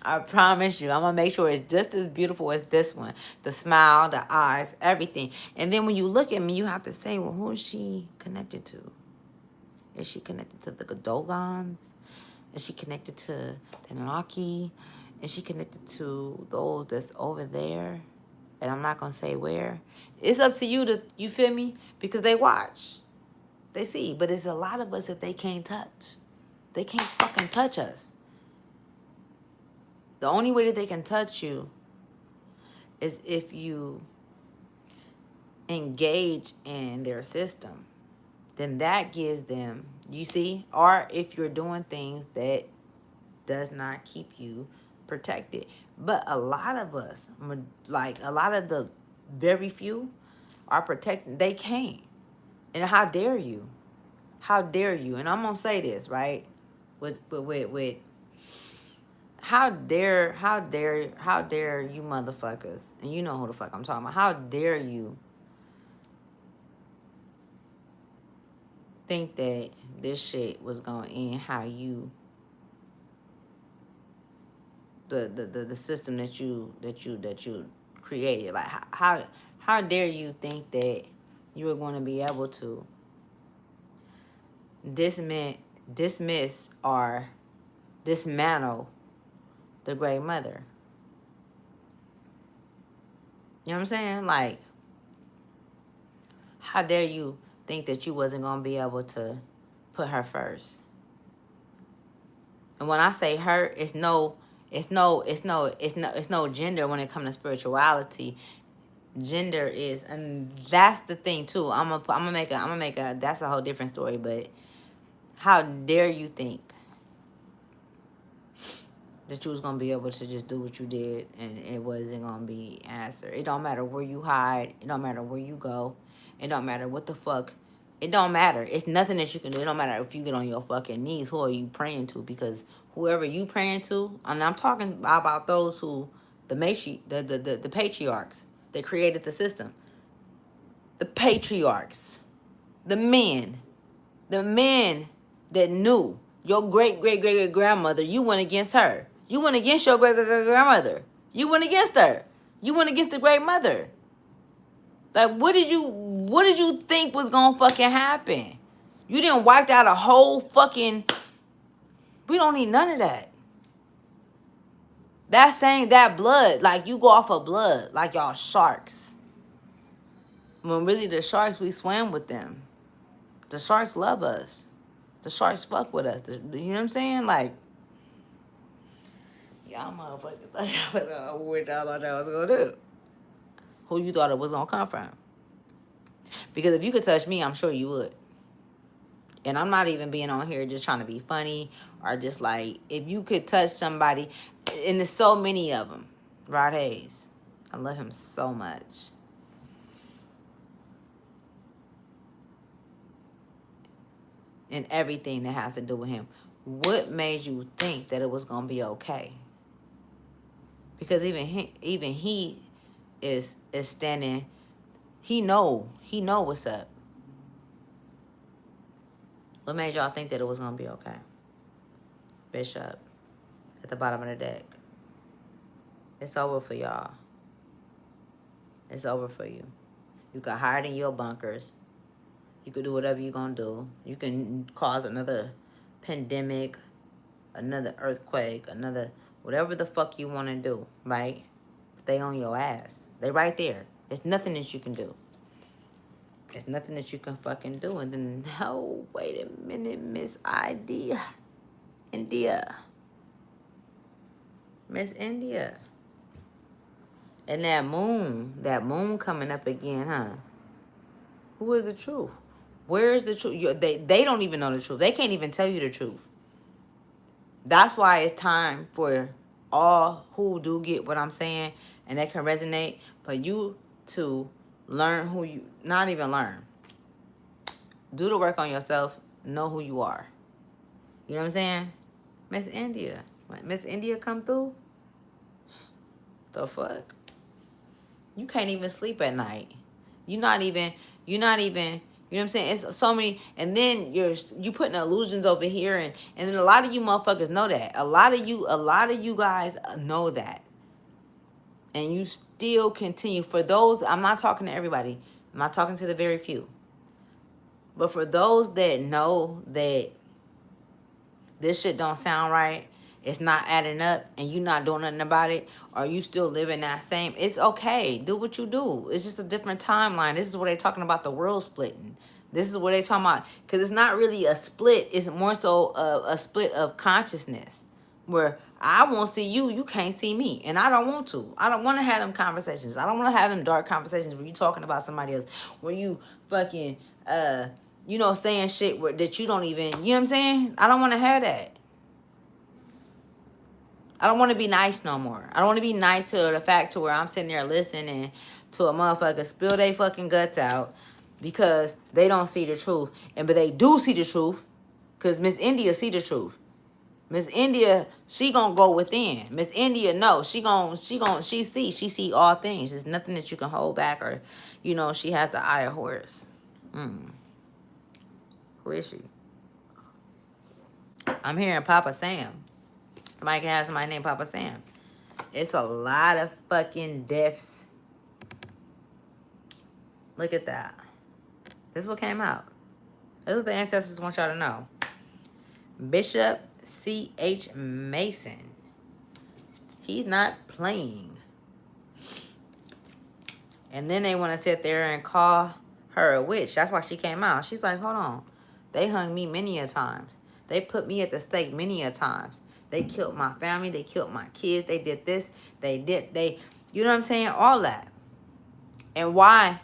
I promise you, I'm gonna make sure it's just as beautiful as this one. The smile, the eyes, everything. And then when you look at me, you have to say, well, who is she connected to? Is she connected to the Godogans? Is she connected to the Anunnaki? Is she connected to those that's over there? And I'm not gonna say where. It's up to you to, you feel me? Because they watch, they see. But it's a lot of us that they can't touch. They can't fucking touch us. The only way that they can touch you is if you engage in their system. Then that gives them, you see, or if you're doing things that does not keep you protected. But a lot of us, like a lot of the very few, are protected. They can't. And how dare you? How dare you? And I'm gonna say this, right? With how dare you motherfuckers, and you know who the fuck I'm talking about. How dare you think that this shit was gonna end how you the system that you created. Like how dare you think that you were going to be able to dismiss or dismantle the great mother? You know what I'm saying? Like, how dare you think that you wasn't going to be able to put her first? And when I say her, it's no gender when it comes to spirituality. Gender is, and that's the thing too. I'm gonna make a that's a whole different story. But how dare you think that you was gonna be able to just do what you did and it wasn't gonna be answered? It don't matter where you hide. It don't matter where you go. It don't matter what the fuck. It don't matter. It's nothing that you can do. It don't matter if you get on your fucking knees. Who are you praying to? Because whoever you praying to, and I'm talking about those who, the patriarchs that created the system, the patriarchs, the men that knew your great grandmother. You went against her. You went against your great grandmother. You went against her. You went against the great mother. Like, what did you think was gonna fucking happen? You didn't wipe out a whole fucking. We don't need none of that. That's saying that blood, like you go off of blood, like y'all sharks. When really the sharks, we swam with them. The sharks love us. The sharks fuck with us. You know what I'm saying? Like, y'all motherfuckers thought what y'all thought y'all was gonna do. Who you thought it was gonna come from? Because if you could touch me, I'm sure you would. And I'm not even being on here just trying to be funny or just like, if you could touch somebody, and there's so many of them. Rod Hayes, I love him so much. And everything that has to do with him. What made you think that it was gonna be okay? Because even he is standing. He know what's up. What made y'all think that it was gonna be okay? Bishop at the bottom of the deck. It's over for y'all. It's over for you. You can hide in your bunkers. You can do whatever you're gonna do. You can cause another pandemic, another earthquake, another whatever the fuck you want to do, right? they on your ass. They right there. It's nothing that you can do. It's nothing that you can fucking do. And then, no, wait a minute, Miss Idea. India. Miss India. And that moon coming up again, huh? Who is the truth? Where is the truth? They don't even know the truth. They can't even tell you the truth. That's why it's time for all who do get what I'm saying and that can resonate, for you to learn who you, not even learn. Do the work on yourself. Know who you are. You know what I'm saying? Miss India. When Miss India come through, the fuck? You can't even sleep at night. You're not even, you know what I'm saying? It's so many, and then you putting illusions over here, and then a lot of you motherfuckers know that. A lot of you guys know that. And you still continue. For those, I'm not talking to everybody. I'm not talking to the very few. But for those that know that this shit don't sound right, it's not adding up, and you not doing nothing about it, or you still living that same, it's okay. Do what you do. It's just a different timeline. This is where they're talking about the world splitting. This is what they're talking about. Because it's not really a split. It's more so a split of consciousness. Where I won't see you, you can't see me. And I don't want to. I don't want to have them conversations. I don't want to have them dark conversations where you talking about somebody else. Where you fucking, saying shit that you don't even, you know what I'm saying? I don't want to have that. I don't want to be nice no more. I don't want to be nice to the fact to where I'm sitting there listening to a motherfucker spill their fucking guts out because they don't see the truth. But they do see the truth because Miss India see the truth. Miss India, she gonna go within. Miss India, no, she see all things. There's nothing that you can hold back, or, she has the eye of Horus. Who is she? I'm hearing Papa Sam. Somebody can have somebody named Papa Sam. It's a lot of fucking deaths. Look at that. This is what came out. This is what the ancestors want y'all to know. Bishop C.H. Mason. He's not playing. And then they want to sit there and call her a witch. That's why she came out. She's like, hold on. They hung me many a times. They put me at the stake many a times. They killed my family. They killed my kids. They did this. You know what I'm saying? All that. And why?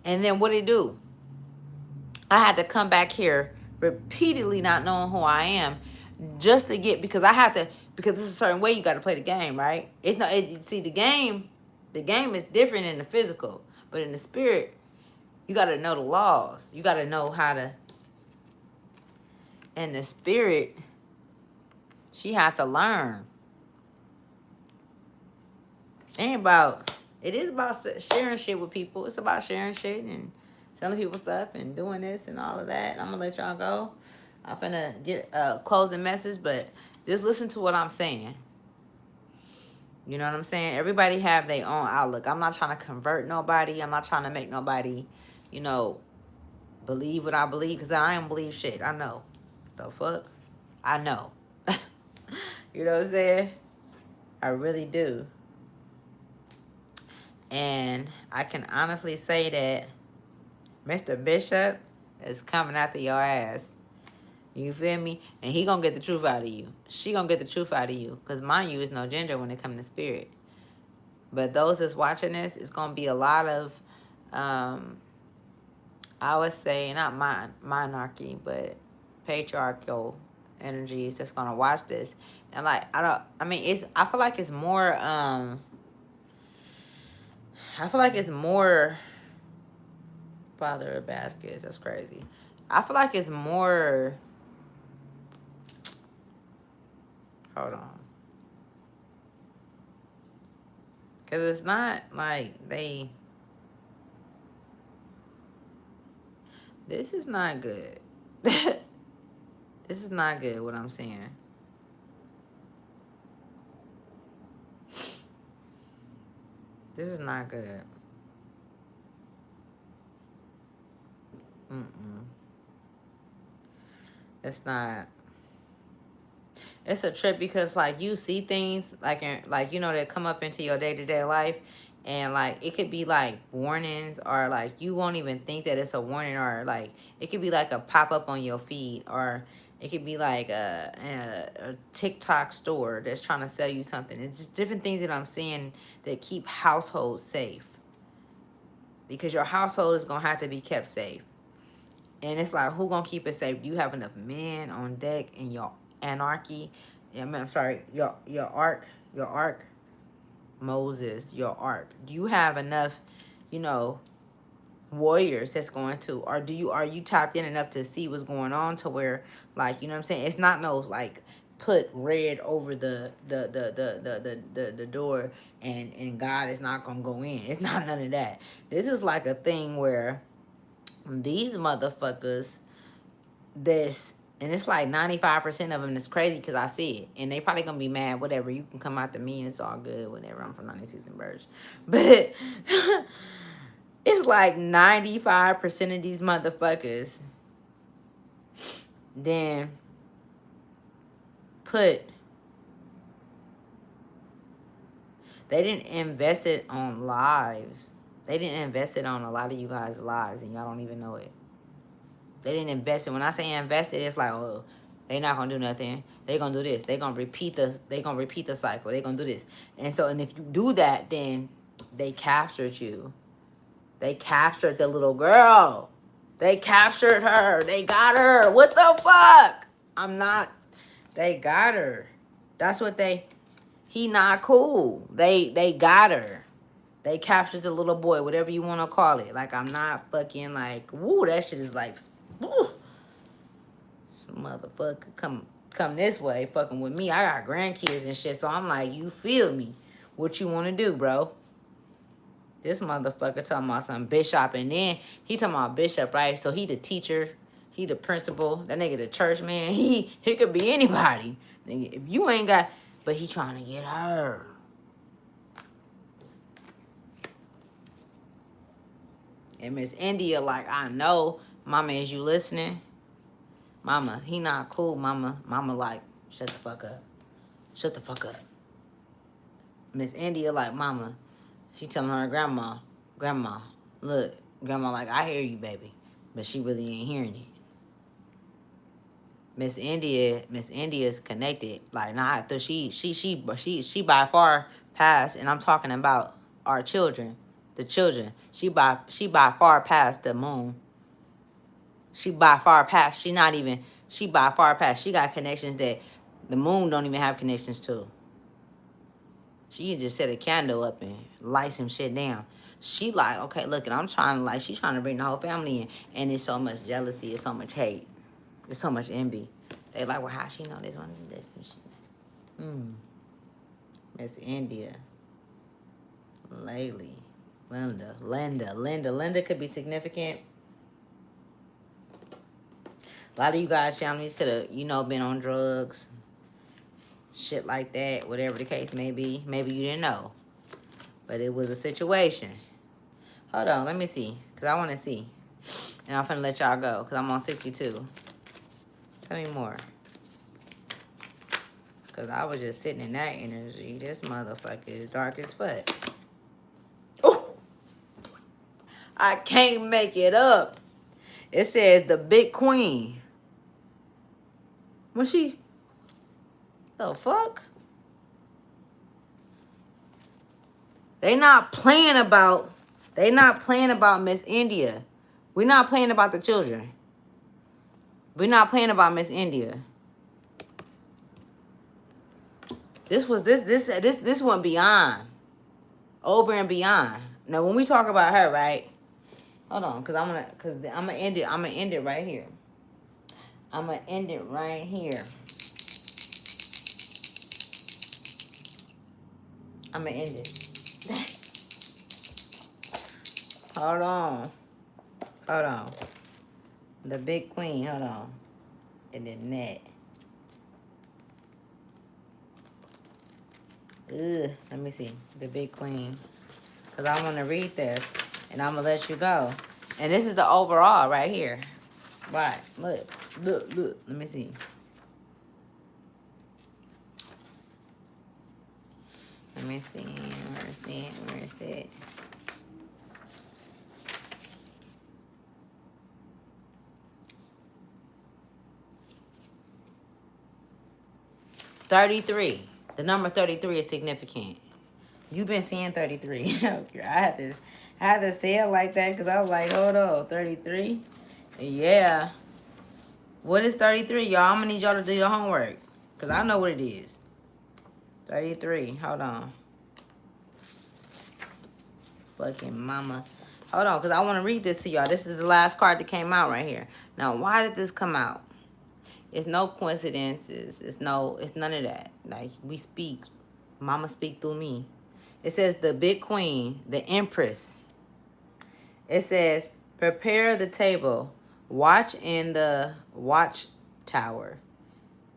And then what did it do? I had to come back here repeatedly not knowing who I am just to get, because there's a certain way you got to play the game, right? See, the game is different in the physical, but in the spirit, you got to know the laws. You got to know how to, and the spirit, she had to learn. It is about sharing shit with people. It's about sharing shit and telling people stuff and doing this and all of that. I'm going to let y'all go. I'm finna get a closing message, but just listen to what I'm saying. You know what I'm saying? Everybody have their own outlook. I'm not trying to convert nobody. I'm not trying to make nobody, believe what I believe, because I don't believe shit. I know. The fuck? I know. You know what I'm saying? I really do. And I can honestly say that Mr. Bishop is coming after your ass. You feel me? And he gonna get the truth out of you. She gonna get the truth out of you. Because mind you, is no gender when it comes to spirit. But those that's watching this, it's gonna be a lot of, I would say, not monarchy, but patriarchal energies that's gonna watch this. And I feel like it's more, Father of Baskets, that's crazy. I feel like it's more, hold on. Because it's not like this is not good. This is not good, what I'm saying. This is not good. It's not. It's a trip because like you see things like like you know that come up into your day-to-day life, and like it could be like warnings, or like you won't even think that it's a warning, or like it could be like a pop-up on your feed, or it could be like a TikTok store that's trying to sell you something. It's just different things that I'm seeing that keep households safe, because your household is gonna have to be kept safe. And it's like, who gonna keep it safe? Do you have enough men on deck in your anarchy? I'm sorry, your ark, Moses, your ark. Do you have enough, you know, warriors that's going to, or are you tapped in enough to see what's going on to where, like, you know what I'm saying? It's not no like put red over the door and God is not gonna go in. It's not none of that. This is like a thing where these motherfuckers this, and it's like 95% of them. It's crazy because I see it, and they probably gonna be mad. Whatever, you can come out to me, and it's all good. Whatever, I'm from 96 and Birch, but it's like 95% of these motherfuckers then put, they didn't invest it on lives. They didn't invest it on a lot of you guys' lives, and y'all don't even know it. They didn't invest it. When I say invest it, it's like, oh, they not gonna do nothing. They gonna do this. They gonna repeat the cycle. They gonna do this. And so, and if you do that, then they captured you. They captured the little girl. They captured her. They got her. What the fuck? I'm not. They got her. That's what he not cool. They got her. They captured the little boy, whatever you want to call it. Like, I'm not fucking like, woo, that shit is like, woo. Motherfucker, come this way fucking with me. I got grandkids and shit, so I'm like, you feel me? What you want to do, bro? This motherfucker talking about some bishop, and then he talking about bishop, right? So he the teacher, he the principal, that nigga the church man. He could be anybody. Nigga, if you ain't got, but he trying to get her. And Miss India, like, I know, mama, is you listening? Mama, he not cool, mama. Mama, like, shut the fuck up. Shut the fuck up. Miss India, like, mama, she telling her grandma, look, grandma, like, I hear you, baby, but she really ain't hearing it. Miss India's connected, like, nah, she by far past, and I'm talking about our children, the children. She by far past the moon. She by far past. She by far past. She got connections that the moon don't even have connections to. She can just set a candle up and light some shit down. She like, okay, look, and I'm trying to, like, she's trying to bring the whole family in. And it's so much jealousy. It's so much hate. It's so much envy. They like, well, how she know this one? This. Miss India. Lately. Linda could be significant. A lot of you guys' families could have, you know, been on drugs. Shit like that. Whatever the case may be. Maybe you didn't know. But it was a situation. Hold on, let me see. Because I want to see. And I'm finna let y'all go. Because I'm on 62. Tell me more. Because I was just sitting in that energy. This motherfucker is dark as fuck. Oh! I can't make it up. It says the big queen. Was she? The fuck? They not playing about Miss India. We're not playing about the children. We're not playing about Miss India. This went beyond. Over and beyond. Now when we talk about her, right? Hold on, cause I'm gonna end it. I'm gonna end it right here. I'm gonna end it right here. I'm gonna end it. Hold on. The big queen. Hold on. And then that. Let me see. The big queen. Because I want to read this. And I'm going to let you go. And this is the overall right here. Right. Look. Let me see. Let me see. Where is it? Where is it? 33. The number 33 is significant. You've been seeing 33. I had to say it like that because I was like, hold on, 33? Yeah. What is 33? Y'all, I'm gonna need y'all to do your homework. Because I know what it is. 33. Hold on. Fucking mama. Hold on, because I want to read this to y'all. This is the last card that came out right here. Now, why did this come out? It's no coincidences. It's none of that. Like, we speak. Mama speak through me. It says the big queen, the empress. It says, prepare the table. Watch in the watchtower.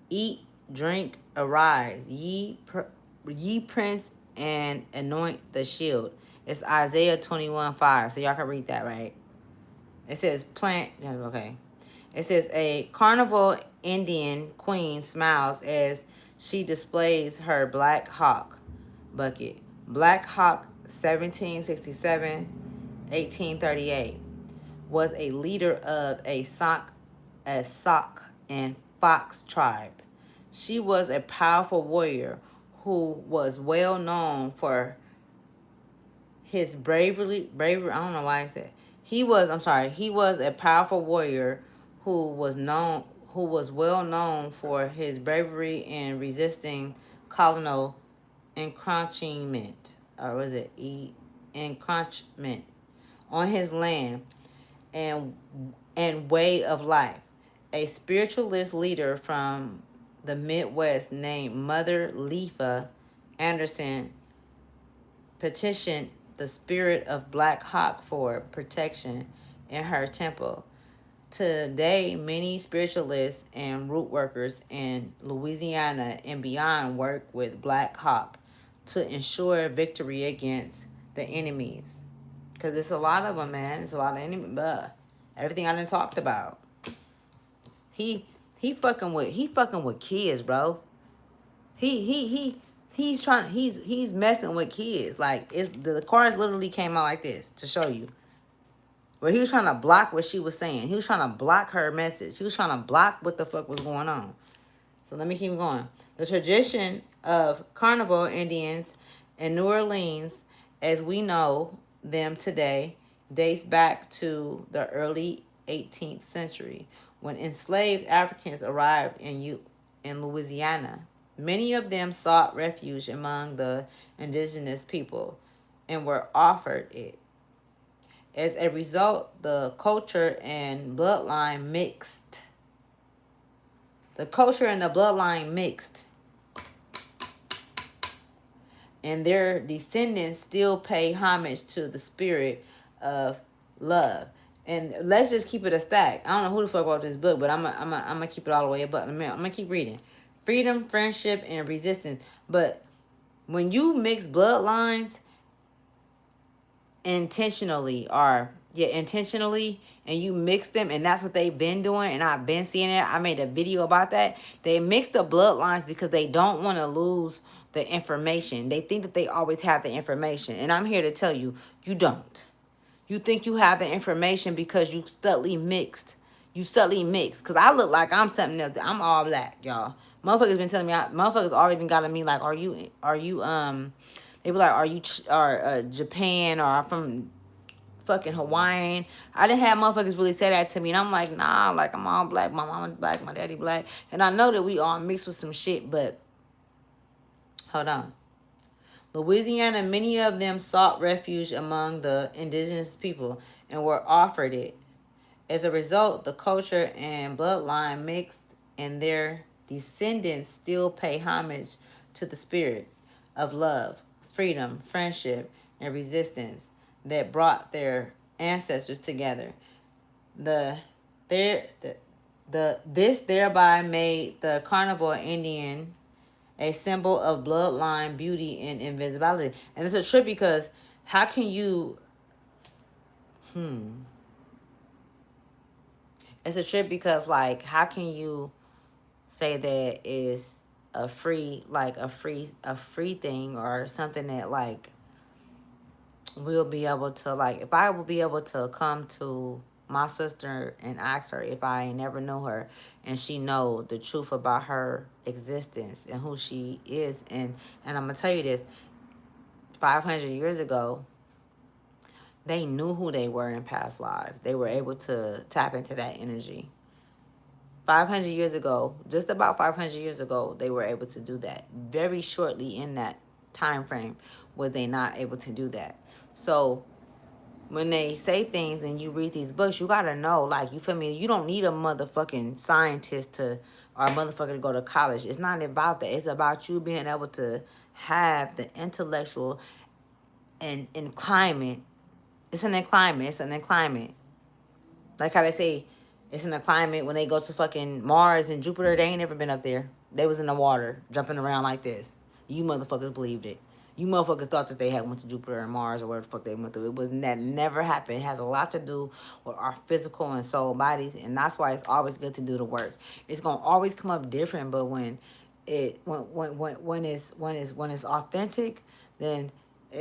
Eat, drink, arise. Ye prince, and anoint the shield. It's Isaiah 21:5. So y'all can read that, right? It says plant. Okay. It says a carnival Indian queen smiles as she displays her Black Hawk bucket. Black Hawk 1767, 1838 was a leader of a Sauk and Fox tribe. She was a powerful warrior who was well known for his bravery. I don't know why I said he was a powerful warrior who was well known for his bravery in resisting colonial encroachment, or was it encroachment on his land and way of life. A spiritualist leader from the Midwest named Mother Lefa Anderson petitioned the spirit of Black Hawk for protection in her temple. Today, many spiritualists and root workers in Louisiana and beyond work with Black Hawk to ensure victory against the enemies. Because it's a lot of them, man. It's a lot of enemies. Everything I done talked about. He fucking with kids, bro. He's messing with kids. Like, it's the cards literally came out like this to show you. Where he was trying to block what she was saying. He was trying to block her message. He was trying to block what the fuck was going on. So let me keep going. The tradition of carnival Indians in New Orleans, as we know them today, dates back to the early 18th century when enslaved Africans arrived in Louisiana. Many of them sought refuge among the indigenous people and were offered it. As a result, the culture and bloodline mixed. The culture and the bloodline mixed. And their descendants still pay homage to the spirit of love. And let's just keep it a stack. I don't know who the fuck wrote this book, but I'm gonna keep it all the way up. But I'm gonna keep reading. Freedom, friendship, and resistance. But when you mix bloodlines intentionally, and you mix them, and that's what they've been doing, and I've been seeing it. I made a video about that. They mix the bloodlines because they don't want to lose the information. They think that they always have the information, and I'm here to tell you, you don't. You think you have the information because you subtly mixed. Because I look like I'm something else. I'm all black, y'all. Motherfuckers been telling me, motherfuckers already got to me like, they be like, are you Japan, or from fucking Hawaiian? I didn't have motherfuckers really say that to me. And I'm like, nah, like, I'm all black. My mama black, my daddy black. And I know that we all mixed with some shit, but hold on. Louisiana, many of them sought refuge among the indigenous people and were offered it. As a result, the culture and bloodline mixed, and their descendants still pay homage to the spirit of love, freedom, friendship, and resistance that brought their ancestors together. This thereby made the carnival Indian a symbol of bloodline beauty and invisibility. And it's a trip because how can you it's a trip because, like, how can you say that is a free, like a free thing, or something that like we'll be able to, like, if I will be able to come to my sister and ask her if I ain't never know her, and she know the truth about her existence and who she is. And I'm gonna tell you this, 500 years ago, they knew who they were in past lives. They were able to tap into that energy. 500 years ago, just about 500 years ago, they were able to do that. Very shortly in that time frame were they not able to do that. So when they say things and you read these books, you gotta know, like, you feel me? You don't need a motherfucking scientist to, or a motherfucker to go to college. It's not about that. It's about you being able to have the intellectual and climate. It's an climate. It's an climate. Like how they say, it's in the climate when they go to fucking Mars and Jupiter. They ain't never been up there. They was in the water, jumping around like this. You motherfuckers believed it. You motherfuckers thought that they had went to Jupiter and Mars or whatever the fuck they went through. It was that never happened. It has a lot to do with our physical and soul bodies, and that's why it's always good to do the work. It's gonna always come up different, but when it's authentic, then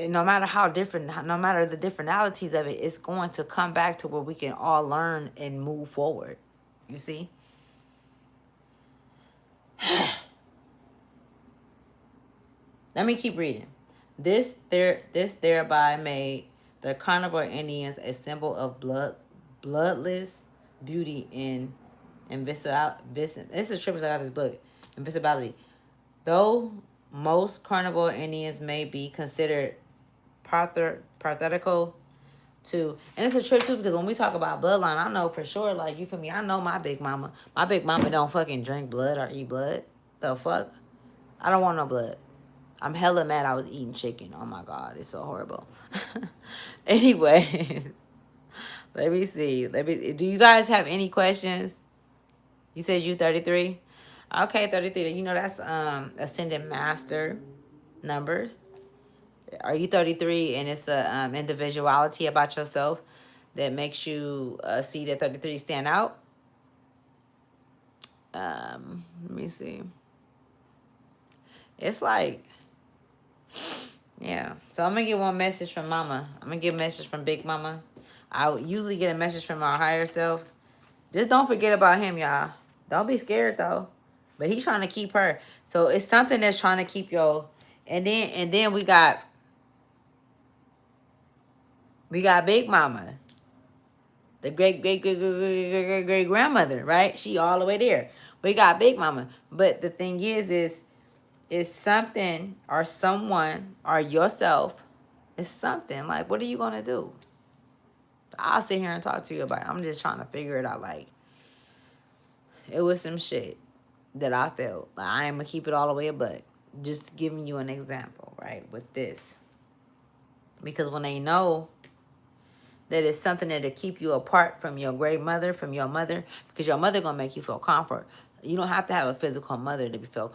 no matter how different, no matter the differentalities of it, it's going to come back to where we can all learn and move forward. You see? Let me keep reading. This thereby made the carnivore Indians a symbol of bloodless beauty and invincibility. This is trippers out of this book. Invincibility. Though most carnivore Indians may be considered pathetical too. And it's a trip too, because when we talk about bloodline, I know for sure, like, you feel me, I know my big mama. My big mama don't fucking drink blood or eat blood. The fuck? I don't want no blood. I'm hella mad I was eating chicken. Oh my God, it's so horrible. Anyways, let me see. Do you guys have any questions? You said you 33? Okay, 33. You know that's ascendant master numbers. Are you 33 and it's a individuality about yourself that makes you see that 33 stand out? Let me see. It's like, yeah. So I'm going to get one message from mama. I'm going to get a message from big mama. I usually get a message from our higher self. Just don't forget about him, y'all. Don't be scared though. But he's trying to keep her. So it's something that's trying to keep yo. And then we got big mama. The great grandmother, right? She all the way there. We got big mama. But the thing is something or someone or yourself is something. Like, what are you gonna do? I'll sit here and talk to you about it. I'm just trying to figure it out. Like, it was some shit that I felt. Like, I am gonna keep it all the way a buck. Just giving you an example, right? With this. Because when they know that it's something that'll keep you apart from your great mother, from your mother, because your mother gonna make you feel comfort. You don't have to have a physical mother to feel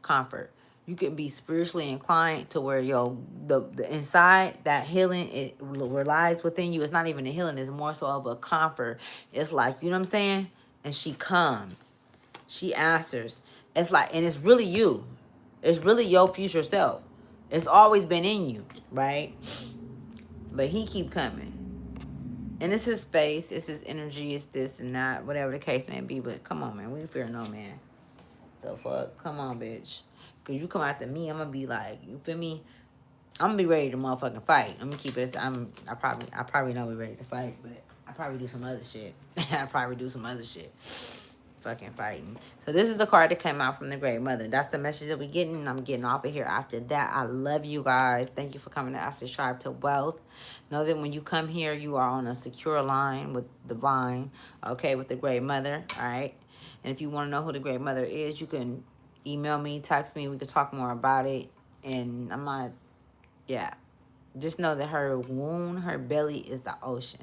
comfort. You can be spiritually inclined to where the inside, that healing, it relies within you. It's not even a healing, it's more so of a comfort. It's like, you know what I'm saying? And she comes, she answers. It's like, and it's really you. It's really your future self. It's always been in you, right? But he keep coming. And it's his face, it's his energy, it's this and that, whatever the case may be. But come on, man, we fear no man. The fuck? Come on, bitch. Because you come after me, I'm going to be like, you feel me? I'm going to be ready to motherfucking fight. I'm going to keep it. I probably not be ready to fight, but I probably do some other shit. I probably do some other shit. Fucking fighting. So this is the card that came out from the Great Mother. That's the message that we're getting. And I'm getting off of here after that. I love you guys. Thank you for coming to Access Tribe to Wealth. Know that when you come here, you are on a secure line with Divine, okay, with the Great Mother, all right? And if you want to know who the Great Mother is, you can email me, text me. We could talk more about it. And I'm not, yeah. Just know that her womb, her belly is the ocean.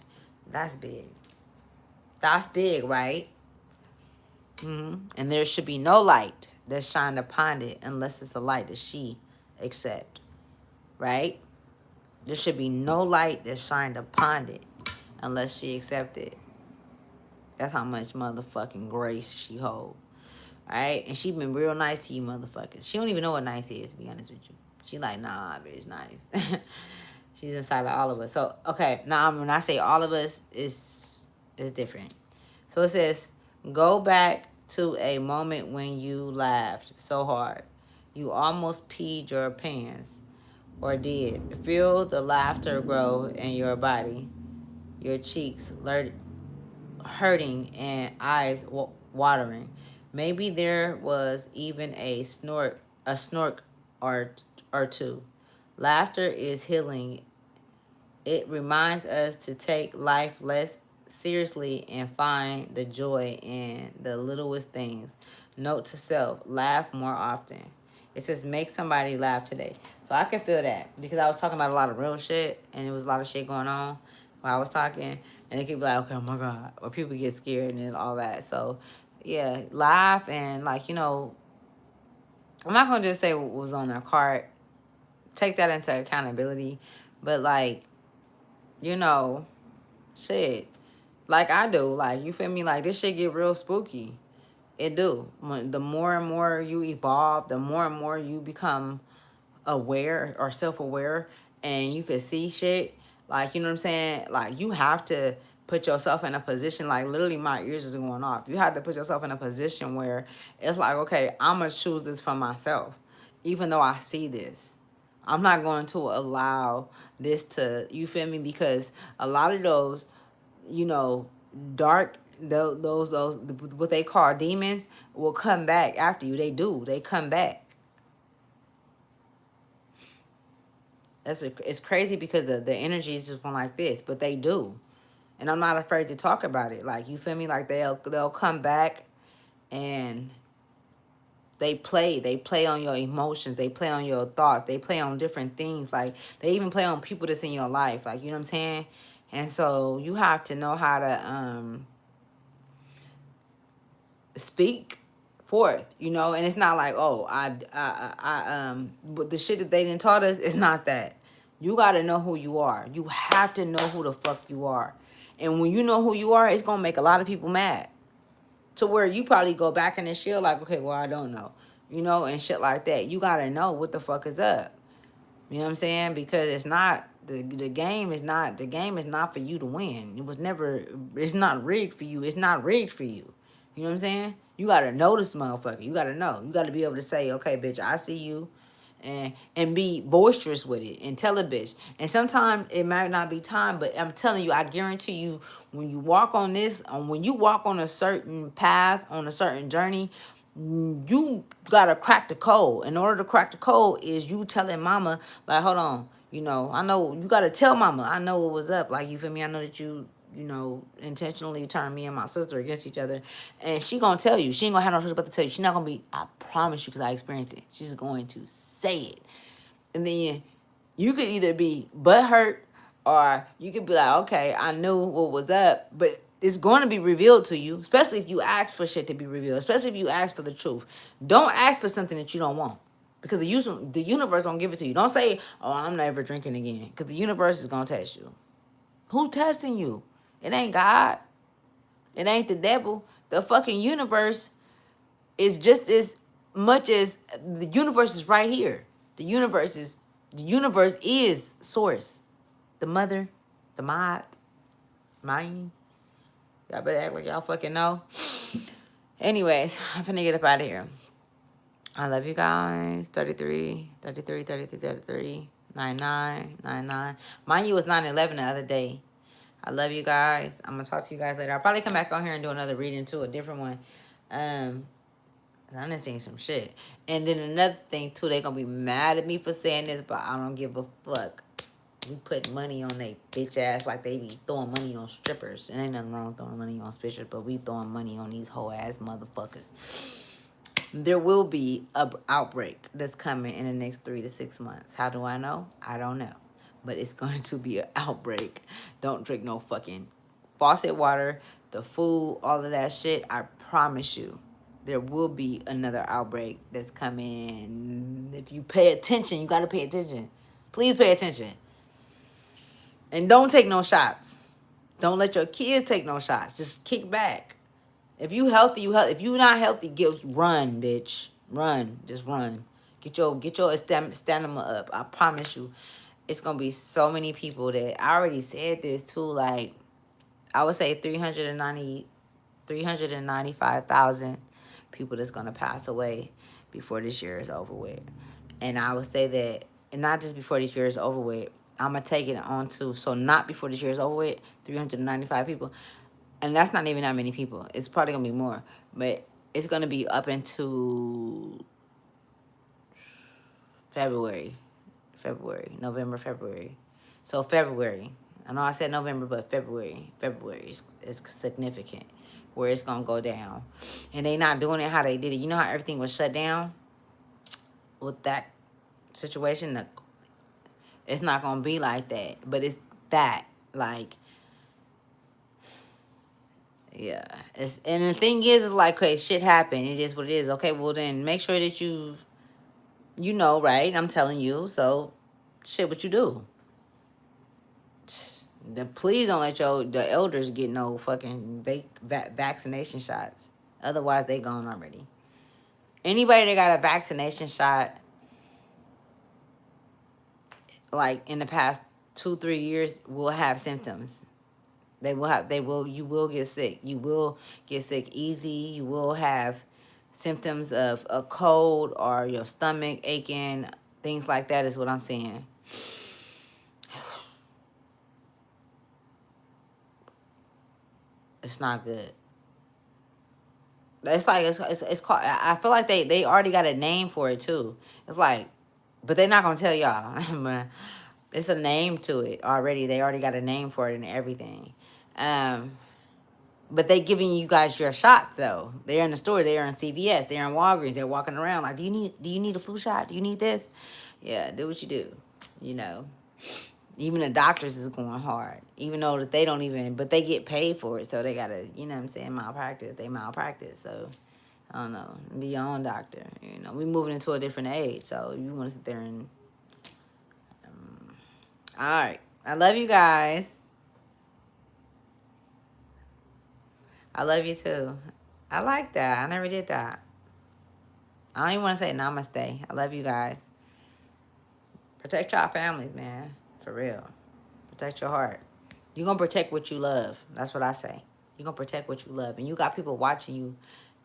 That's big. That's big, right? And there should be no light that shine upon it unless it's a light that she accept, right? There should be no light that shined upon it unless she accept it. That's how much motherfucking grace she hold. All right, and she been real nice to you motherfuckers. She don't even know what nice is, to be honest with you. She like, nah, bitch, nice. She's inside of all of us. So, okay, now when I say all of us, is different. So it says, go back to a moment when you laughed so hard. You almost peed your pants, or did. Feel the laughter grow in your body, your cheeks hurting and eyes watering. Maybe there was even a snort or two. Laughter is healing. It reminds us to take life less seriously and find the joy in the littlest things. Note to self, laugh more often. It says make somebody laugh today. So I can feel that because I was talking about a lot of real shit and there was a lot of shit going on while I was talking. And it could be like, okay, oh my God. Or people get scared and all that. So yeah, laugh and like, you know, I'm not going to just say what was on their cart. Take that into accountability. But like, you know, shit, like I do, like, you feel me, like this shit get real spooky. It do. The more and more you evolve, the more and more you become aware or self-aware, and you can see shit, like, you know what I'm saying, like you have to put yourself in a position, like literally my ears is going off, you have to put yourself in a position where it's like, okay, I'm gonna choose this for myself. Even though I see this, I'm not going to allow this to, you feel me, because a lot of those, you know, dark, those what they call demons will come back after you. They come back. It's crazy because the energy is just one like this, but they do. And I'm not afraid to talk about it. Like, you feel me? Like they'll come back and they play on your emotions, they play on your thoughts, they play on different things. Like, they even play on people that's in your life. Like, you know what I'm saying? And so you have to know how to speak forth, you know. And it's not like, oh, but the shit that they didn't taught us is not that. You got to know who you are. You have to know who the fuck you are. And when you know who you are, it's gonna make a lot of people mad, to where you probably go back in the shit like, okay, well, I don't know, you know, and shit like that. You got to know what the fuck is up. You know what I'm saying? Because it's not, the game is not, for you to win. It was never, it's not rigged for you. It's not rigged for you. You know what I'm saying? You got to know this motherfucker. You got to know. You got to be able to say, okay, bitch, I see you. And be boisterous with it and tell a bitch. And sometimes it might not be time, but I'm telling you, I guarantee you, when you walk on this, when you walk on a certain path, on a certain journey, you gotta crack the code. In order to crack the code is you telling mama, like, hold on, you know, I know you gotta tell mama, I know what was up. Like, you feel me? I know that you know, intentionally turned me and my sister against each other. And she gonna tell you. She ain't gonna have no choice but to tell you. She's not gonna be, I promise you, because I experienced it. She's going to say it. And then you could either be butthurt, or you could be like, okay, I knew what was up, but it's going to be revealed to you, especially if you ask for shit to be revealed, especially if you ask for the truth. Don't ask for something that you don't want, because the universe won't give it to you. Don't say, oh, I'm never drinking again, because the universe is going to test you. Who's testing you? It ain't God. It ain't the devil. The fucking universe is just as much as the universe is right here. The universe is source. The mother, the mine. Y'all better act like y'all fucking know. Anyways, I'm finna get up out of here. I love you guys. 33, 33, 33, 33, 99, 99. Mind you, it was 9/11 the other day. I love you guys. I'm gonna talk to you guys later. I'll probably come back on here and do another reading too, a different one. I'm just seeing some shit. And then another thing too, they gonna be mad at me for saying this, but I don't give a fuck. We put money on they bitch ass like they be throwing money on strippers. And ain't nothing wrong with throwing money on strippers, but we throwing money on these whole ass motherfuckers. There will be a outbreak that's coming in the next 3 to 6 months. How do I know? I don't know. But it's going to be an outbreak. Don't drink no fucking faucet water, the food, all of that shit. I promise you, there will be another outbreak that's coming. If you pay attention, you got to pay attention. Please pay attention. And don't take no shots. Don't let your kids take no shots. Just kick back If you healthy, you healthy. If you not healthy, run, bitch. Run. Just run. Get your stamina up. I promise you. It's gonna be so many people that I already said this too. Like, I would say 395,000 people that's gonna pass away before this year is over with. And I would say that, and not just before this year is over with, I'm gonna take it on to, so not before this year is over with, 395 people. And that's not even that many people. It's probably gonna be more. But it's gonna be up into February. November, February. So February. I know I said November, but February. February is significant where it's gonna go down. And they not doing it how they did it. You know how everything was shut down with that situation? It's not gonna be like that. But it's that. Like, yeah. And the thing is like, okay, shit happened. It is what it is. Okay, well then make sure that you know, right? I'm telling you. So shit, what you do? Please don't let the elders get no fucking vaccination shots. Otherwise, they gone already. Anybody that got a vaccination shot, like in the past 2-3 years, will have symptoms. You will get sick. You will get sick easy. You will have symptoms of a cold or your stomach aching, things like that is what I'm saying. It's not good. It's like it's called. I feel like they already got a name for it too. It's like, but they're not gonna tell y'all. But it's a name to it already. They already got a name for it and everything. Um, but they giving you guys your shots though. They're in the store. They're in CVS. They're in Walgreens. They're walking around like, do you need a flu shot? Do you need this? Yeah, do what you do. You know. Even the doctors is going hard, even though that they don't even, but they get paid for it, so they gotta, you know what I'm saying, malpractice. They malpractice, so I don't know. Be your own doctor. You know, we moving into a different age, so you want to sit there and. All right, I love you guys. I love you too. I like that. I never did that. I don't even want to say namaste. I love you guys. Protect your families, man. For real. Protect your heart. You're going to protect what you love. That's what I say. You're going to protect what you love. And you got people watching you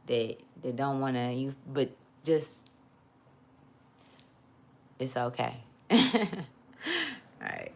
that don't want to, but just, it's okay. All right.